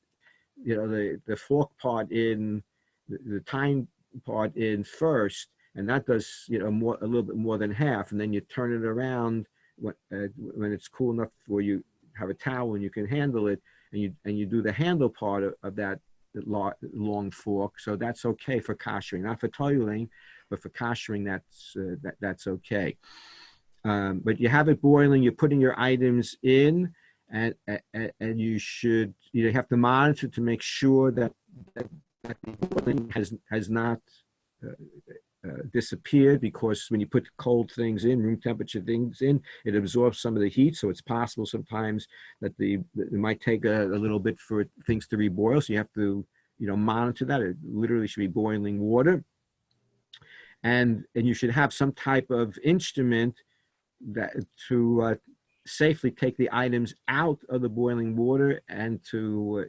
the fork part in, the tine part in first, and that does a little bit more than half, and then you turn it around when it's cool enough for you have a towel and you can handle it, and you do the handle part of that long fork. So that's okay for kashering, not for toiling, but for kashering, that's okay. But you have it boiling, you're putting your items in, and you have to monitor to make sure that the boiling has not disappeared, because when you put cold things in, room temperature things in, it absorbs some of the heat. So it's possible sometimes that it might take a little bit for things to reboil. So you have to monitor that. It literally should be boiling water, and you should have some type of instrument that to safely take the items out of the boiling water and to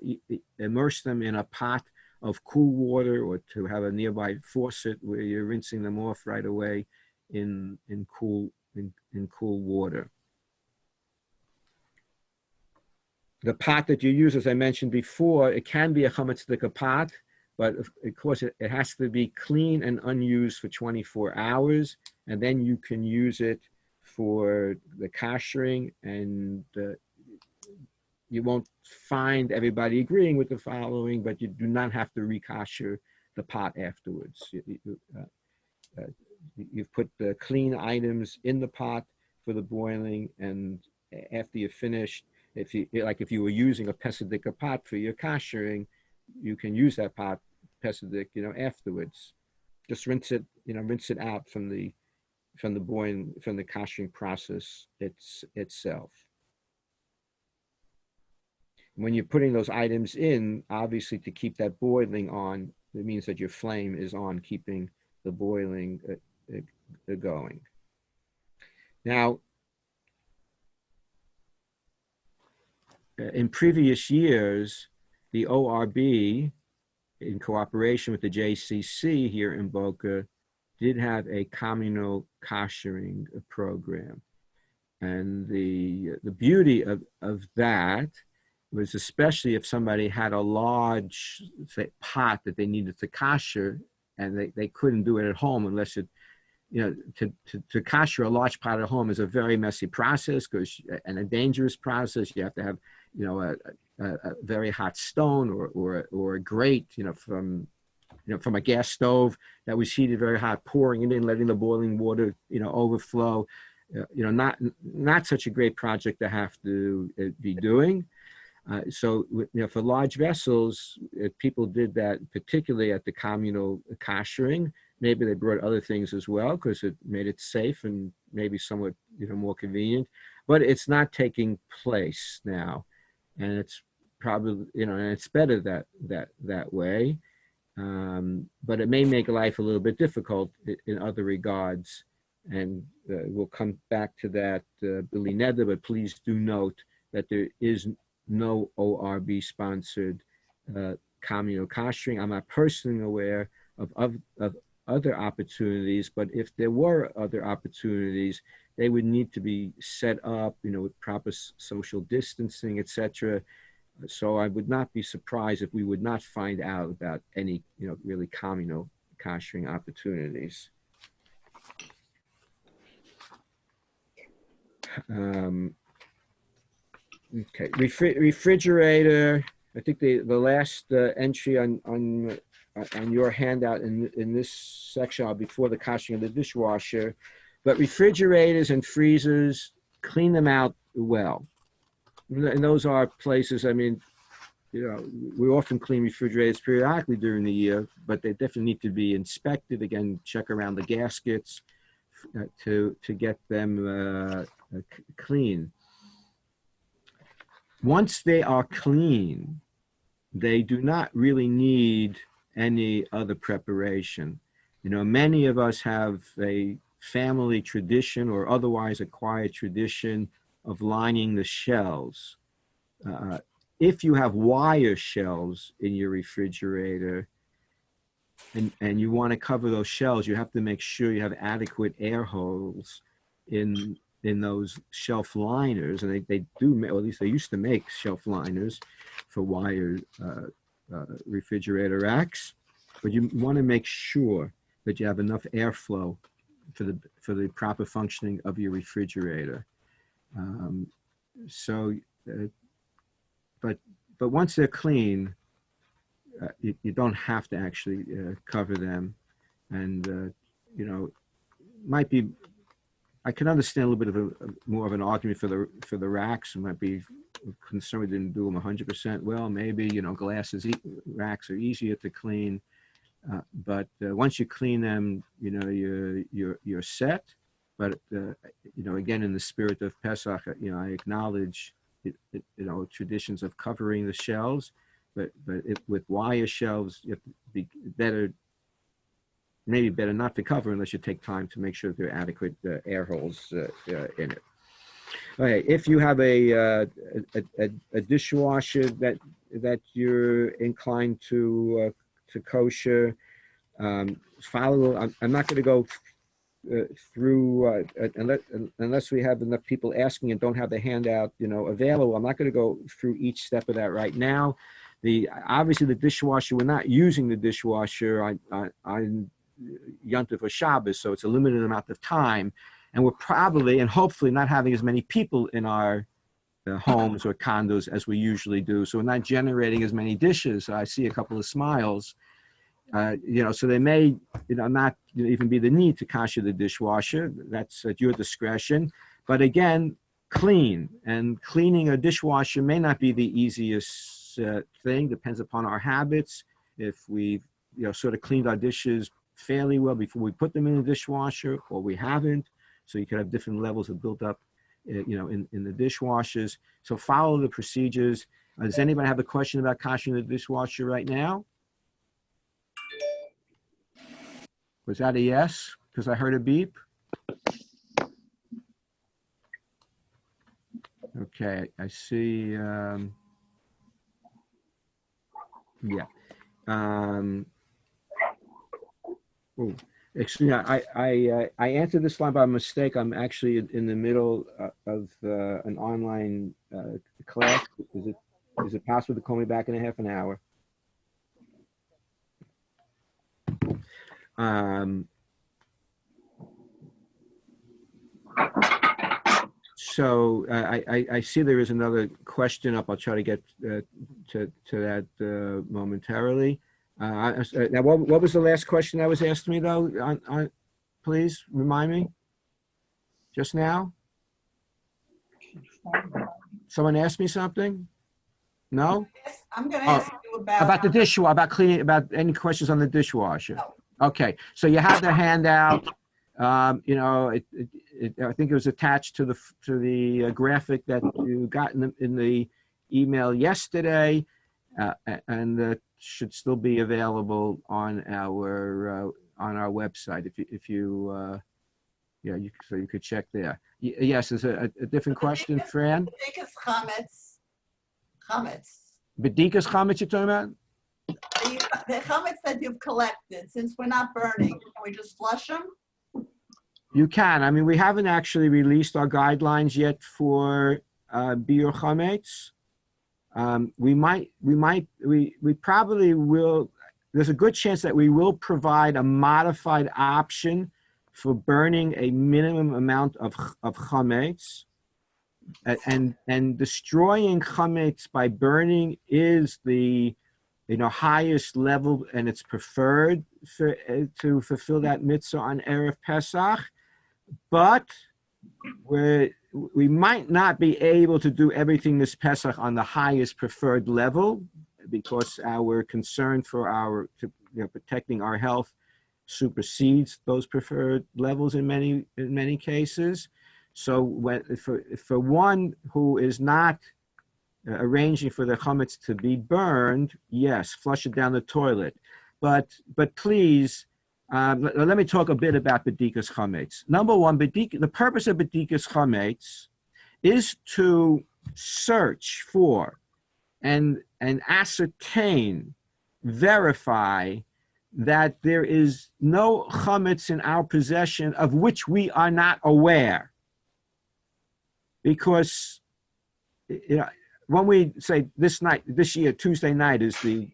immerse them in a pot of cool water, or to have a nearby faucet where you're rinsing them off right away in cool water. The pot that you use, as I mentioned before, it can be a chametzdika pot, but of course it has to be clean and unused for 24 hours, and then you can use it for the kashering, and you won't find everybody agreeing with the following, but you do not have to rekasher the pot afterwards. You've put the clean items in the pot for the boiling, and after you're finished, if you were using a pesadika pot for your kashering, you can use that pot pesadik, afterwards. Just rinse it out from the boiling, from the kashering process itself. When you're putting those items in, obviously to keep that boiling on, it means that your flame is on, keeping the boiling going. Now, in previous years, the ORB, in cooperation with the JCC here in Boca, did have a communal kashering program. And the beauty of that was, especially if somebody had a large, say, pot that they needed to kasher, and they couldn't do it at home unless it, to kasher a large pot at home is a very messy process, and a dangerous process. You have to have, a very hot stone or a grate, from a gas stove that was heated very hot, pouring it in, letting the boiling water, overflow. Not such a great project to have to be doing. So, for large vessels, people did that, particularly at the communal kashering. Maybe they brought other things as well, because it made it safe and maybe somewhat, more convenient. But it's not taking place now, and it's probably, and it's better that way. But it may make life a little bit difficult in other regards, and we'll come back to that, Billy Neder. But please do note that there is no ORB sponsored communal kashering. I'm not personally aware of other opportunities, but if there were other opportunities, they would need to be set up, with proper social distancing, etc. So I would not be surprised if we would not find out about any, really communal kashering opportunities. Okay, refrigerator. I think the last entry on your handout in this section are before the cashing of the dishwasher, but refrigerators and freezers, clean them out well. And those are places. I mean, we often clean refrigerators periodically during the year, but they definitely need to be inspected. Again, check around the gaskets to get them clean. Once they are clean, they do not really need any other preparation. Many of us have a family tradition or otherwise acquired tradition of lining the shelves. If you have wire shelves in your refrigerator and you want to cover those shelves, you have to make sure you have adequate air holes in those shelf liners, and they do, or at least they used to make shelf liners for wire refrigerator racks. But you want to make sure that you have enough airflow for the proper functioning of your refrigerator. But once they're clean, you don't have to actually cover them, and might be. I can understand a little bit of more of an argument for the racks. It might be concerned we didn't do them 100% well. Maybe racks are easier to clean, but once you clean them, you're set. But again, in the spirit of Pesach, I acknowledge traditions of covering the shelves, but with wire shelves, you have to be better. Maybe better not to cover unless you take time to make sure that there are adequate air holes in it. Okay, if you have a dishwasher that you're inclined to kosher, follow. I'm not going to go through unless we have enough people asking and don't have the handout available. I'm not going to go through each step of that right now. Obviously the dishwasher, we're not using the dishwasher on Yontif or Shabbos, so it's a limited amount of time, and we're probably and hopefully not having as many people in our homes or condos as we usually do, so we're not generating as many dishes. I see a couple of smiles, so there may not even be the need to kasher the dishwasher. That's at your discretion, but again, clean, and cleaning a dishwasher may not be the easiest thing. Depends upon our habits. If we've sort of cleaned our dishes fairly well before we put them in the dishwasher, or we haven't, so you could have different levels of built up in the dishwashers. So follow the procedures. Does anybody have a question about kashering the dishwasher right now? Was that a yes? Because I heard a beep. Okay, I see. Yeah. Oh, excuse me. I answered this line by mistake. I'm actually in the middle of an online class. Is it possible to call me back in a half an hour? So I see there is another question up. I'll try to get to that momentarily. Now, what was the last question that was asked me, though? Please remind me. Just now? Someone asked me something? No? I'm going to ask you About the dishwasher, about cleaning, about any questions on the dishwasher? No. Okay, so you have the handout. I think it was attached to the graphic that you got in the email yesterday, and should still be available on our website if you so you could check there. Yes, is a different question, Fran? Bedikas chametz. Bedikas chametz you're talking about? The chametz that you've collected, since we're not burning, can we just flush them? You can. I mean, we haven't actually released our guidelines yet for biur chametz. We probably will. There's a good chance that we will provide a modified option for burning a minimum amount of chametz. and destroying chametz by burning is the highest level, and it's preferred to fulfill that mitzvah on Erev Pesach. But we might not be able to do everything this Pesach on the highest preferred level because our concern for protecting our health supersedes those preferred levels in many cases. So for one who is not arranging for the chametz to be burned, yes, flush it down the toilet. But please, let me talk a bit about bedikas chametz. Number one, the purpose of bedikas chametz is to search for and ascertain, verify that there is no chametz in our possession of which we are not aware. Because when we say this year, Tuesday night is the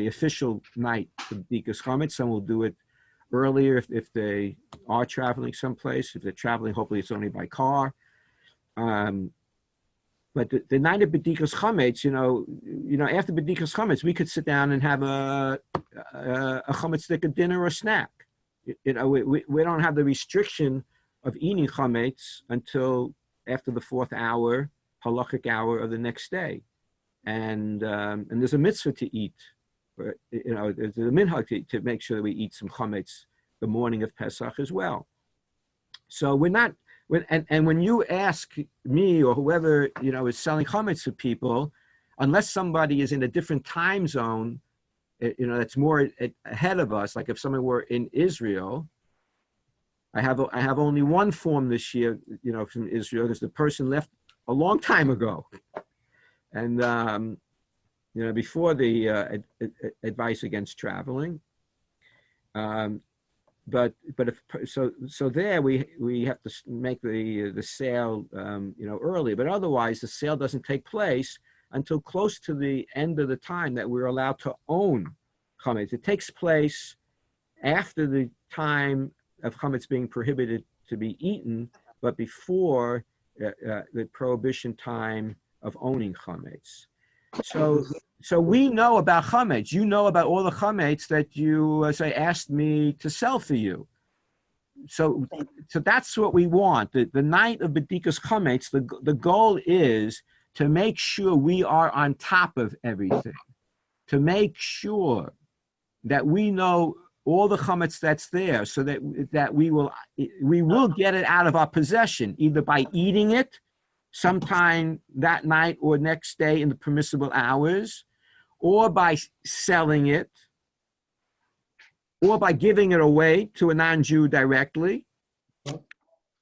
official night for bedikas chametz. Some will do it earlier if they are traveling someplace. If they're traveling, hopefully it's only by car. But the night of bedikas chametz, after bedikas chametz, we could sit down and have a chametz dinner or snack. We don't have the restriction of eating chametz until after the 4th hour, halachic hour of the next day, and there's a mitzvah to eat. There's a minhag to make sure that we eat some chametz the morning of Pesach as well. So we're not. When you ask me or whoever is selling chametz to people, unless somebody is in a different time zone, that's more ahead of us. Like if someone were in Israel, I have only one form this year, from Israel, because the person left a long time ago, and before the advice against traveling. But if so there we have to make the sale early, but otherwise the sale doesn't take place until close to the end of the time that we're allowed to own chametz. It takes place after the time of chametz being prohibited to be eaten, but before the prohibition time of owning chametz. So we know about chametz. You know about all the chametz that you asked me to sell for you. So that's what we want. The night of bedikas chametz, the goal is to make sure we are on top of everything, to make sure that we know all the chametz that's there, so that we will get it out of our possession, either by eating it sometime that night or next day in the permissible hours, or by selling it, or by giving it away to a non-Jew directly,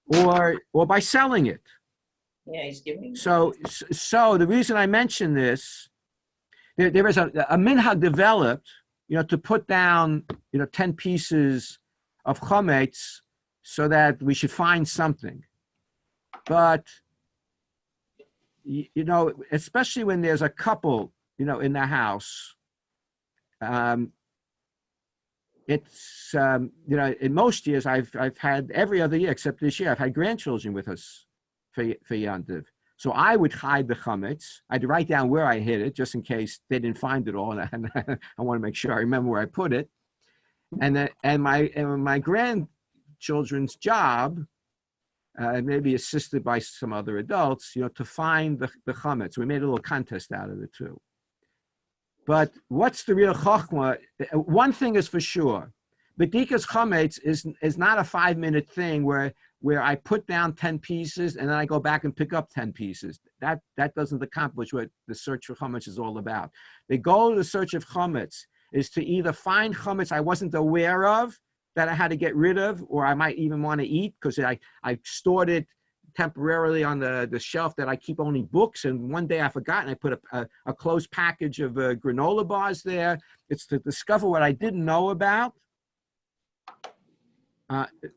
or by selling it. Yeah, he's giving. So the reason I mention this, there is a minhag developed, to put down, 10 pieces of chametz so that we should find something. But, especially when there's a couple, in the house, it's, in most years I've had, every other year except this year, I've had grandchildren with us for Yantiv. So I would hide the chametz. I'd write down where I hid it just in case they didn't find it all, and I want to make sure I remember where I put it. And my grandchildren's job, maybe assisted by some other adults, to find the chametz. We made a little contest out of it too. But what's the real chokhmah? One thing is for sure: bedikas chametz is not a 5-minute thing where I put down 10 pieces and then I go back and pick up 10 pieces. That doesn't accomplish what the search for chametz is all about. The goal of the search of chametz is to either find chametz I wasn't aware of that I had to get rid of, or I might even want to eat because I stored it temporarily on the shelf that I keep only books, and one day I forgot and I put a closed package of granola bars there. It's to discover what I didn't know about.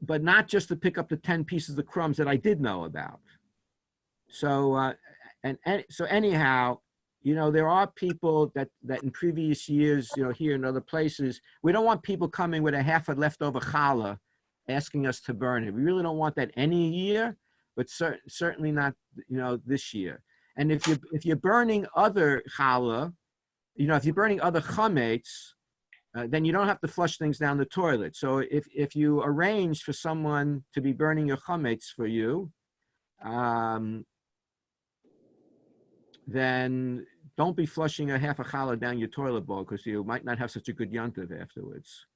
But not just to pick up the 10 pieces of crumbs that I did know about. So, so anyhow, there are people that in previous years, here and other places, we don't want people coming with a half a leftover challah asking us to burn it. We really don't want that any year, but certainly not, this year. And if you're burning other challah, if you're burning other chametz, then you don't have to flush things down the toilet. So if you arrange for someone to be burning your chametz for you, then don't be flushing a half a challah down your toilet bowl, because you might not have such a good yontiv afterwards.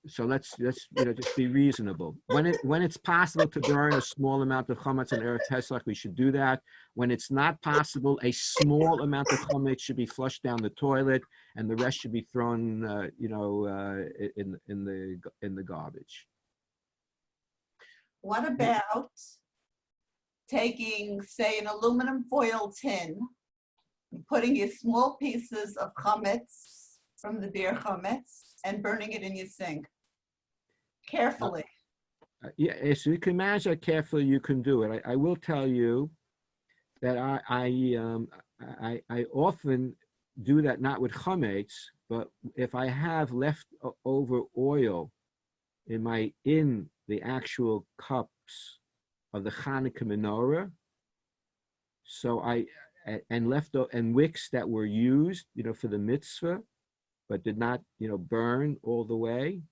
So let's just be reasonable. When it's possible to burn a small amount of chametz on Erev Pesach, we should do that. When it's not possible, a small amount of chametz should be flushed down the toilet, and the rest should be thrown, in the garbage. What about taking, say, an aluminum foil tin, and putting your small pieces of chametz from the beer chametz and burning it in your sink carefully? Yeah, so you can manage that carefully. You can do it. I will tell you that I often do that, not with chametz, but if I have leftover oil in the actual cups of the Hanukkah menorah, so and wicks that were used, for the mitzvah, but did not, burn all the way.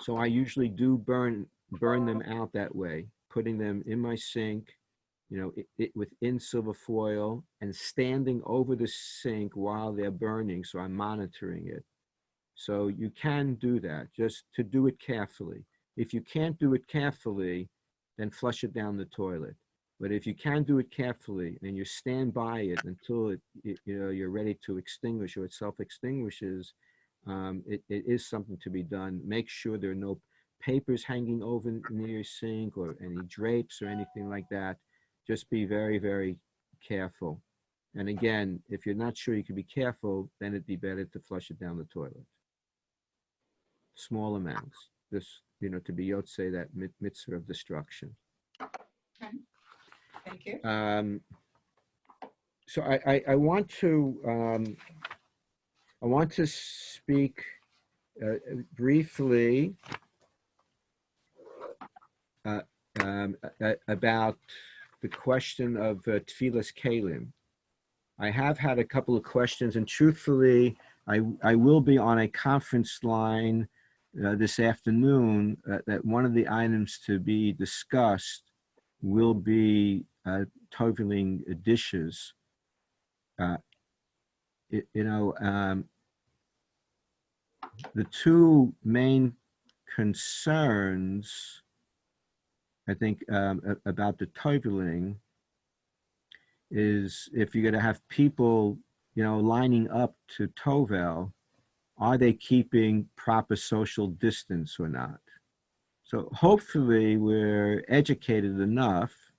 So I usually do burn them out that way, putting them in my sink, within silver foil, and standing over the sink while they're burning. So I'm monitoring it. So you can do that, just to do it carefully. If you can't do it carefully, then flush it down the toilet. But if you can do it carefully and you stand by it until you're ready to extinguish, or it self-extinguishes, it is something to be done. Make sure there are no papers hanging over near your sink, or any drapes or anything like that. Just be very, very careful. And again, if you're not sure you can be careful, then it'd be better to flush it down the toilet. Small amounts, just, to be yotzei that mitzvah of destruction. Okay. Thank you. So I want to speak briefly about the question of tefillas kelim. I have had a couple of questions, and truthfully, I will be on a conference line this afternoon. That one of the items to be discussed will be toveling dishes. The two main concerns, I think, about the toveling is, if you're going to have people, lining up to tovel, are they keeping proper social distance or not? So hopefully we're educated enough,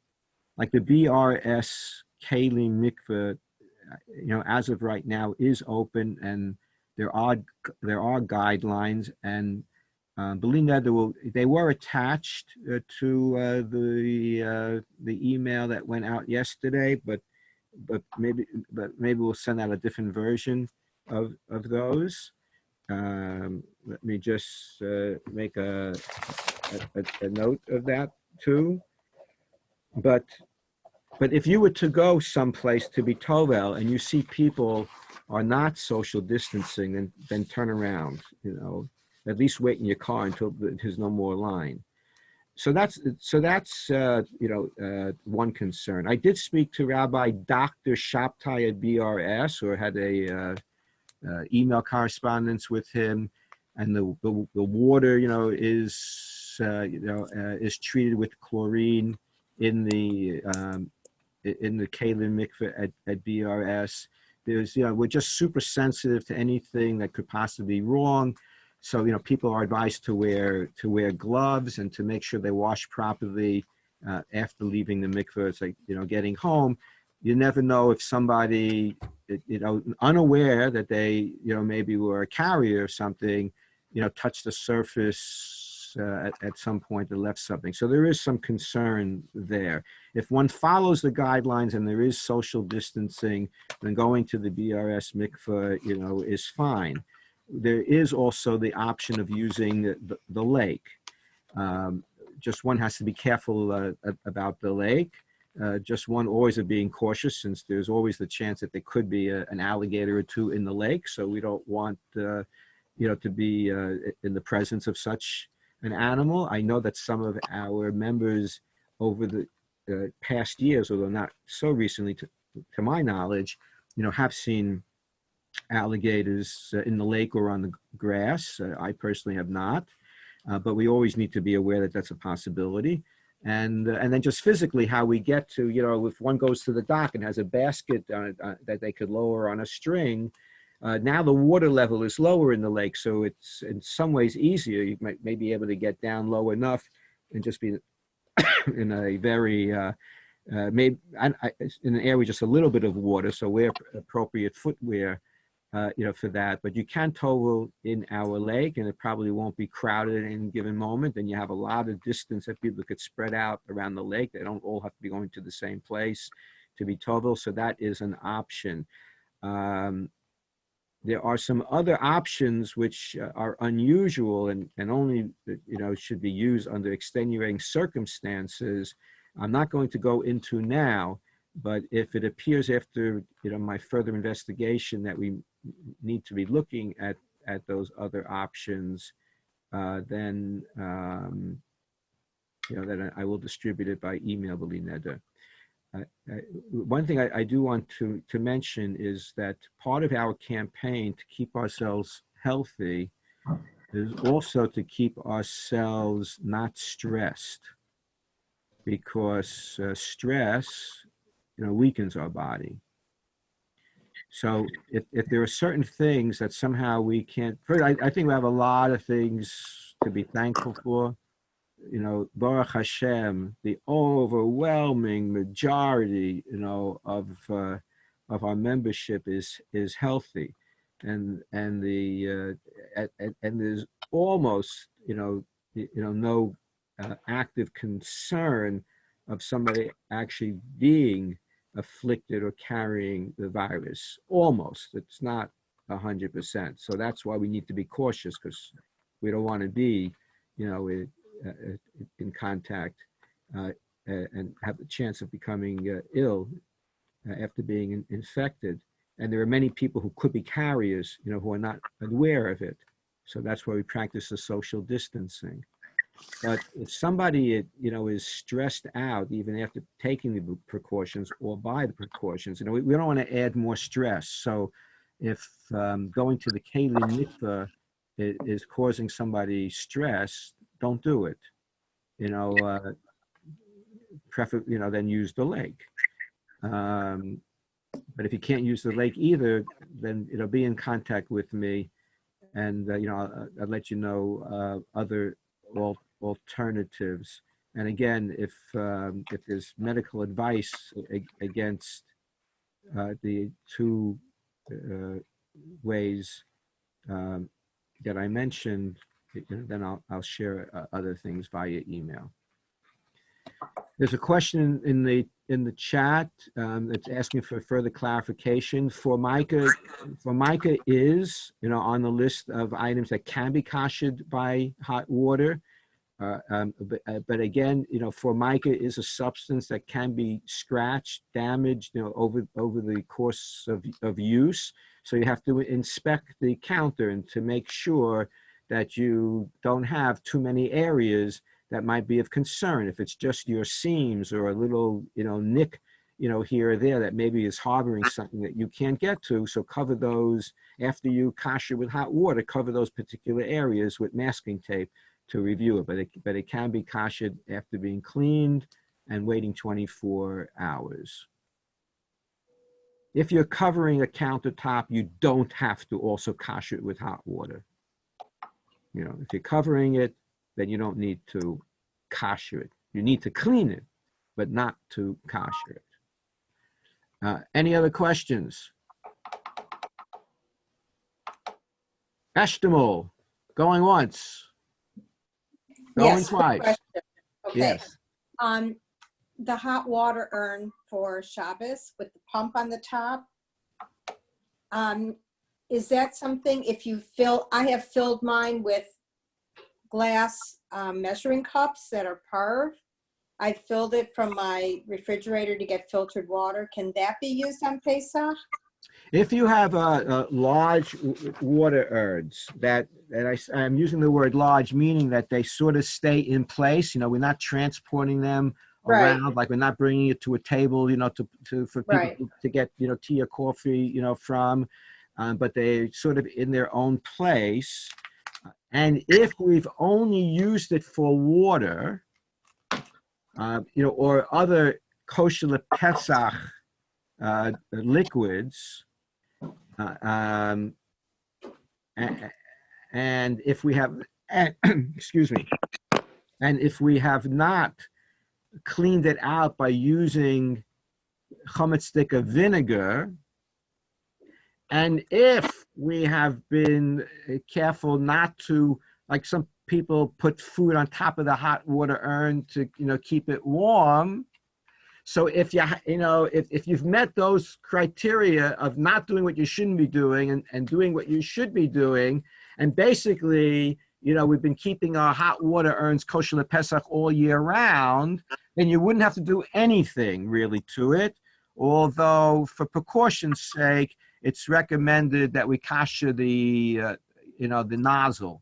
like the BRS Kalim mikveh, as of right now is open, and there are guidelines, and Belinda, they were attached to the email that went out yesterday, but maybe we'll send out a different version of those. Let me just make a note of that too. But if you were to go someplace to be tovel and you see people are not social distancing, then turn around. At least wait in your car until there's no more line. So that's one concern. I did speak to Rabbi Dr. Shabtai at BRS, or had a email correspondence with him, and the water, is treated with chlorine in the Kalim mikveh at BRS. There's, we're just super sensitive to anything that could possibly be wrong. So, people are advised to wear gloves and to make sure they wash properly after leaving the mikveh. It's like, getting home. You never know if somebody, unaware that they, maybe were a carrier or something, touched the surface at some point and left something. So there is some concern there. If one follows the guidelines and there is social distancing, then going to the BRS mikveh, is fine. There is also the option of using the lake. just one has to be careful about the lake. Just one always of being cautious, since there's always the chance that there could be an alligator or two in the lake. So we don't want to be in the presence of such an animal. I know that some of our members over the past years, although not so recently to my knowledge, have seen alligators in the lake or on the grass. I personally have not, but we always need to be aware that that's a possibility. And then just physically how we get to, if one goes to the dock and has a basket that they could lower on a string, now the water level is lower in the lake, so it's in some ways easier. You may be able to get down low enough and just be in a very maybe in an area with just a little bit of water, so wear appropriate footwear for that. But you can tow in our lake, and it probably won't be crowded at any given moment. And you have a lot of distance that people could spread out around the lake. They don't all have to be going to the same place to be towable. So that is an option. There are some other options which are unusual and only should be used under extenuating circumstances. I'm not going to go into now, but if it appears after my further investigation that we need to be looking at those other options, then then I will distribute it by email, Belinda. One thing I do want to mention is that part of our campaign to keep ourselves healthy is also to keep ourselves not stressed, because stress weakens our body. So if there are certain things that somehow we can't, first, I think we have a lot of things to be thankful for. Baruch Hashem, the overwhelming majority, of our membership is healthy, and there's almost no active concern of somebody actually being afflicted or carrying the virus. Almost, it's not 100%. So that's why we need to be cautious, because we don't want to be, in contact and have the chance of becoming ill after being infected. And there are many people who could be carriers, who are not aware of it. So that's why we practice the social distancing. But if somebody, is stressed out, even after taking the precautions or by the precautions, we don't want to add more stress. So if going to the Keli mikveh is causing somebody stress, don't do it. Then use the lake. But if you can't use the lake either, then be in contact with me, and I'll let you know other alternatives. And again, if there's medical advice against the two ways that I mentioned, then I'll share other things via email. There's a question in the chat that's asking for further clarification. Formica is on the list of items that can be kashered by hot water. But again, Formica is a substance that can be scratched, damaged, over the course of use. So you have to inspect the counter and to make sure that you don't have too many areas that might be of concern. If it's just your seams or a little, nick, here or there that maybe is harboring something that you can't get to. So cover those after you kasher with hot water, cover those particular areas with masking tape to review it. But it can be kashered after being cleaned and waiting 24 hours. If you're covering a countertop, you don't have to also kasher it with hot water. If you're covering it, then you don't need to kasher it. You need to clean it, but not to kasher it. Any other questions? Eshtemol, going once, going Yes, quick twice. question. Okay. Yes. The hot water urn for Shabbos with the pump on the top. Is that something, if you fill, I have filled mine with glass measuring cups that are parv. I filled it from my refrigerator to get filtered water. Can that be used on Pesach? If you have large water urns I'm using the word large, meaning that they sort of stay in place. We're not transporting them Right. around, like we're not bringing it to a table, for people Right. to get, tea or coffee, from, but they sort of in their own place. And if we've only used it for water, or other kosher Pesach liquids, and if we have, excuse me, and if we have not cleaned it out by using chametz stick of vinegar, and if we have been careful not to, like some people put food on top of the hot water urn to, keep it warm. So if if you've met those criteria of not doing what you shouldn't be doing and doing what you should be doing, and basically, we've been keeping our hot water urns kosher lePesach all year round, then you wouldn't have to do anything really to it. Although for precaution's sake, it's recommended that we kasher the nozzle,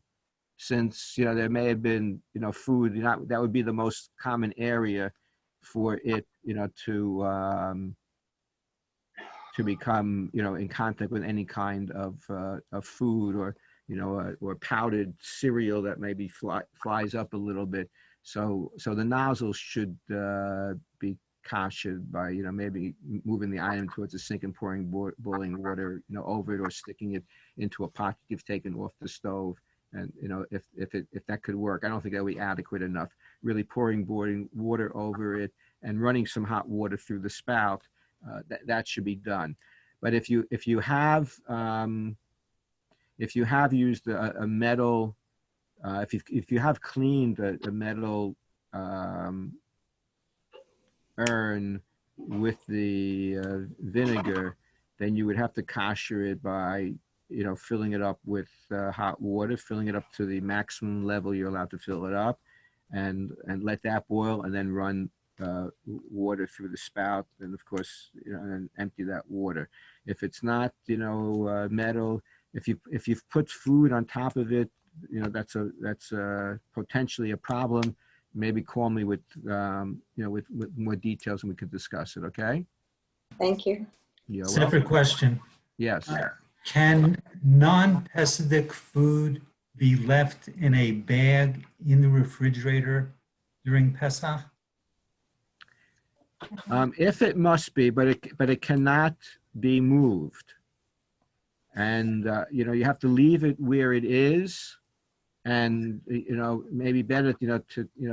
since, there may have been, food, that would be the most common area for it, to become, in contact with any kind of food, or, or powdered cereal that maybe flies up a little bit. So the nozzle should be kashered by, maybe moving the item towards the sink and pouring boiling water, over it, or sticking it into a pot you've taken off the stove. And, if that could work, I don't think that would be adequate enough. Really pouring boiling water over it and running some hot water through the spout, that should be done. But if you have used a metal, if you have cleaned a metal urn with the vinegar, then you would have to kasher it by, filling it up with hot water, filling it up to the maximum level you're allowed to fill it up, and let that boil, and then run water through the spout, and of course, and then empty that water. If it's not, metal, if you've put food on top of it, that's potentially a problem. Maybe call me with with more details, and we could discuss it. Okay. Thank you. You're Separate welcome. question. Yes. Can non-Hasidic food be left in a bag in the refrigerator during Pesach? If it must be, but it cannot be moved, and you have to leave it where it is, and maybe better to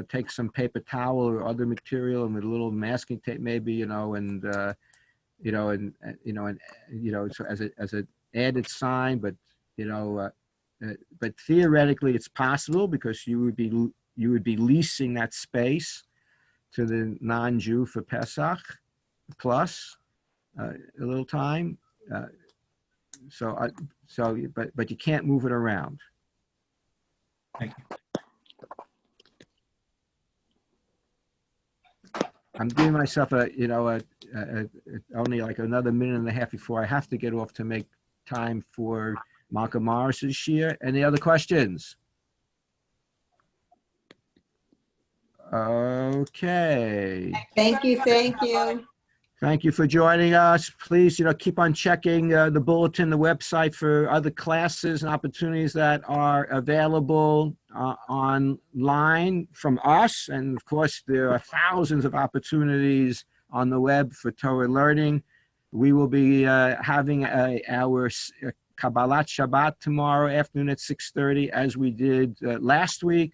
take some paper towel or other material, and with a little masking tape maybe, and so as a added sign, but but theoretically it's possible, because you would be leasing that space to the non-Jew for Pesach plus a little time. But you can't move it around. Thank you. I'm giving myself only like another minute and a half before I have to get off to make time for Malcolm Morris's shir. Any other questions? Okay. Thank you. Thank you. Thank you for joining us. Please, keep on checking the bulletin, the website, for other classes and opportunities that are available online from us. And of course, there are thousands of opportunities on the web for Torah learning. We will be having our Kabbalat Shabbat tomorrow afternoon at 6:30, as we did last week.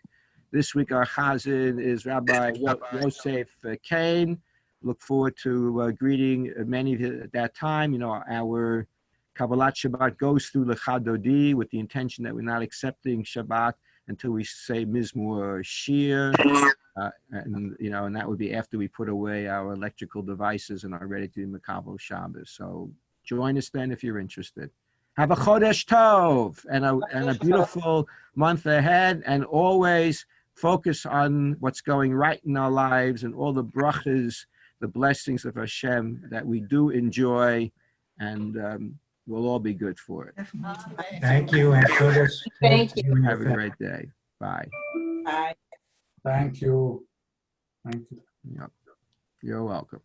This week, our chazan is Rabbi Yosef Kane. Look forward to greeting many of you at that time. Our Kabbalat Shabbat goes through Lecha Dodi with the intention that we're not accepting Shabbat until we say Mizmor Shir, and that would be after we put away our electrical devices and are ready to do Makabel Shabbos. So join us then if you're interested. Have a Chodesh Tov and a beautiful month ahead, and always focus on what's going right in our lives and all the brachas, the blessings of Hashem that we do enjoy, and we'll all be good for it. Thank you, and Kodesh. Thank you. and your Have a family. great day. Bye. Bye. Thank you. Thank you. Yep. You're welcome.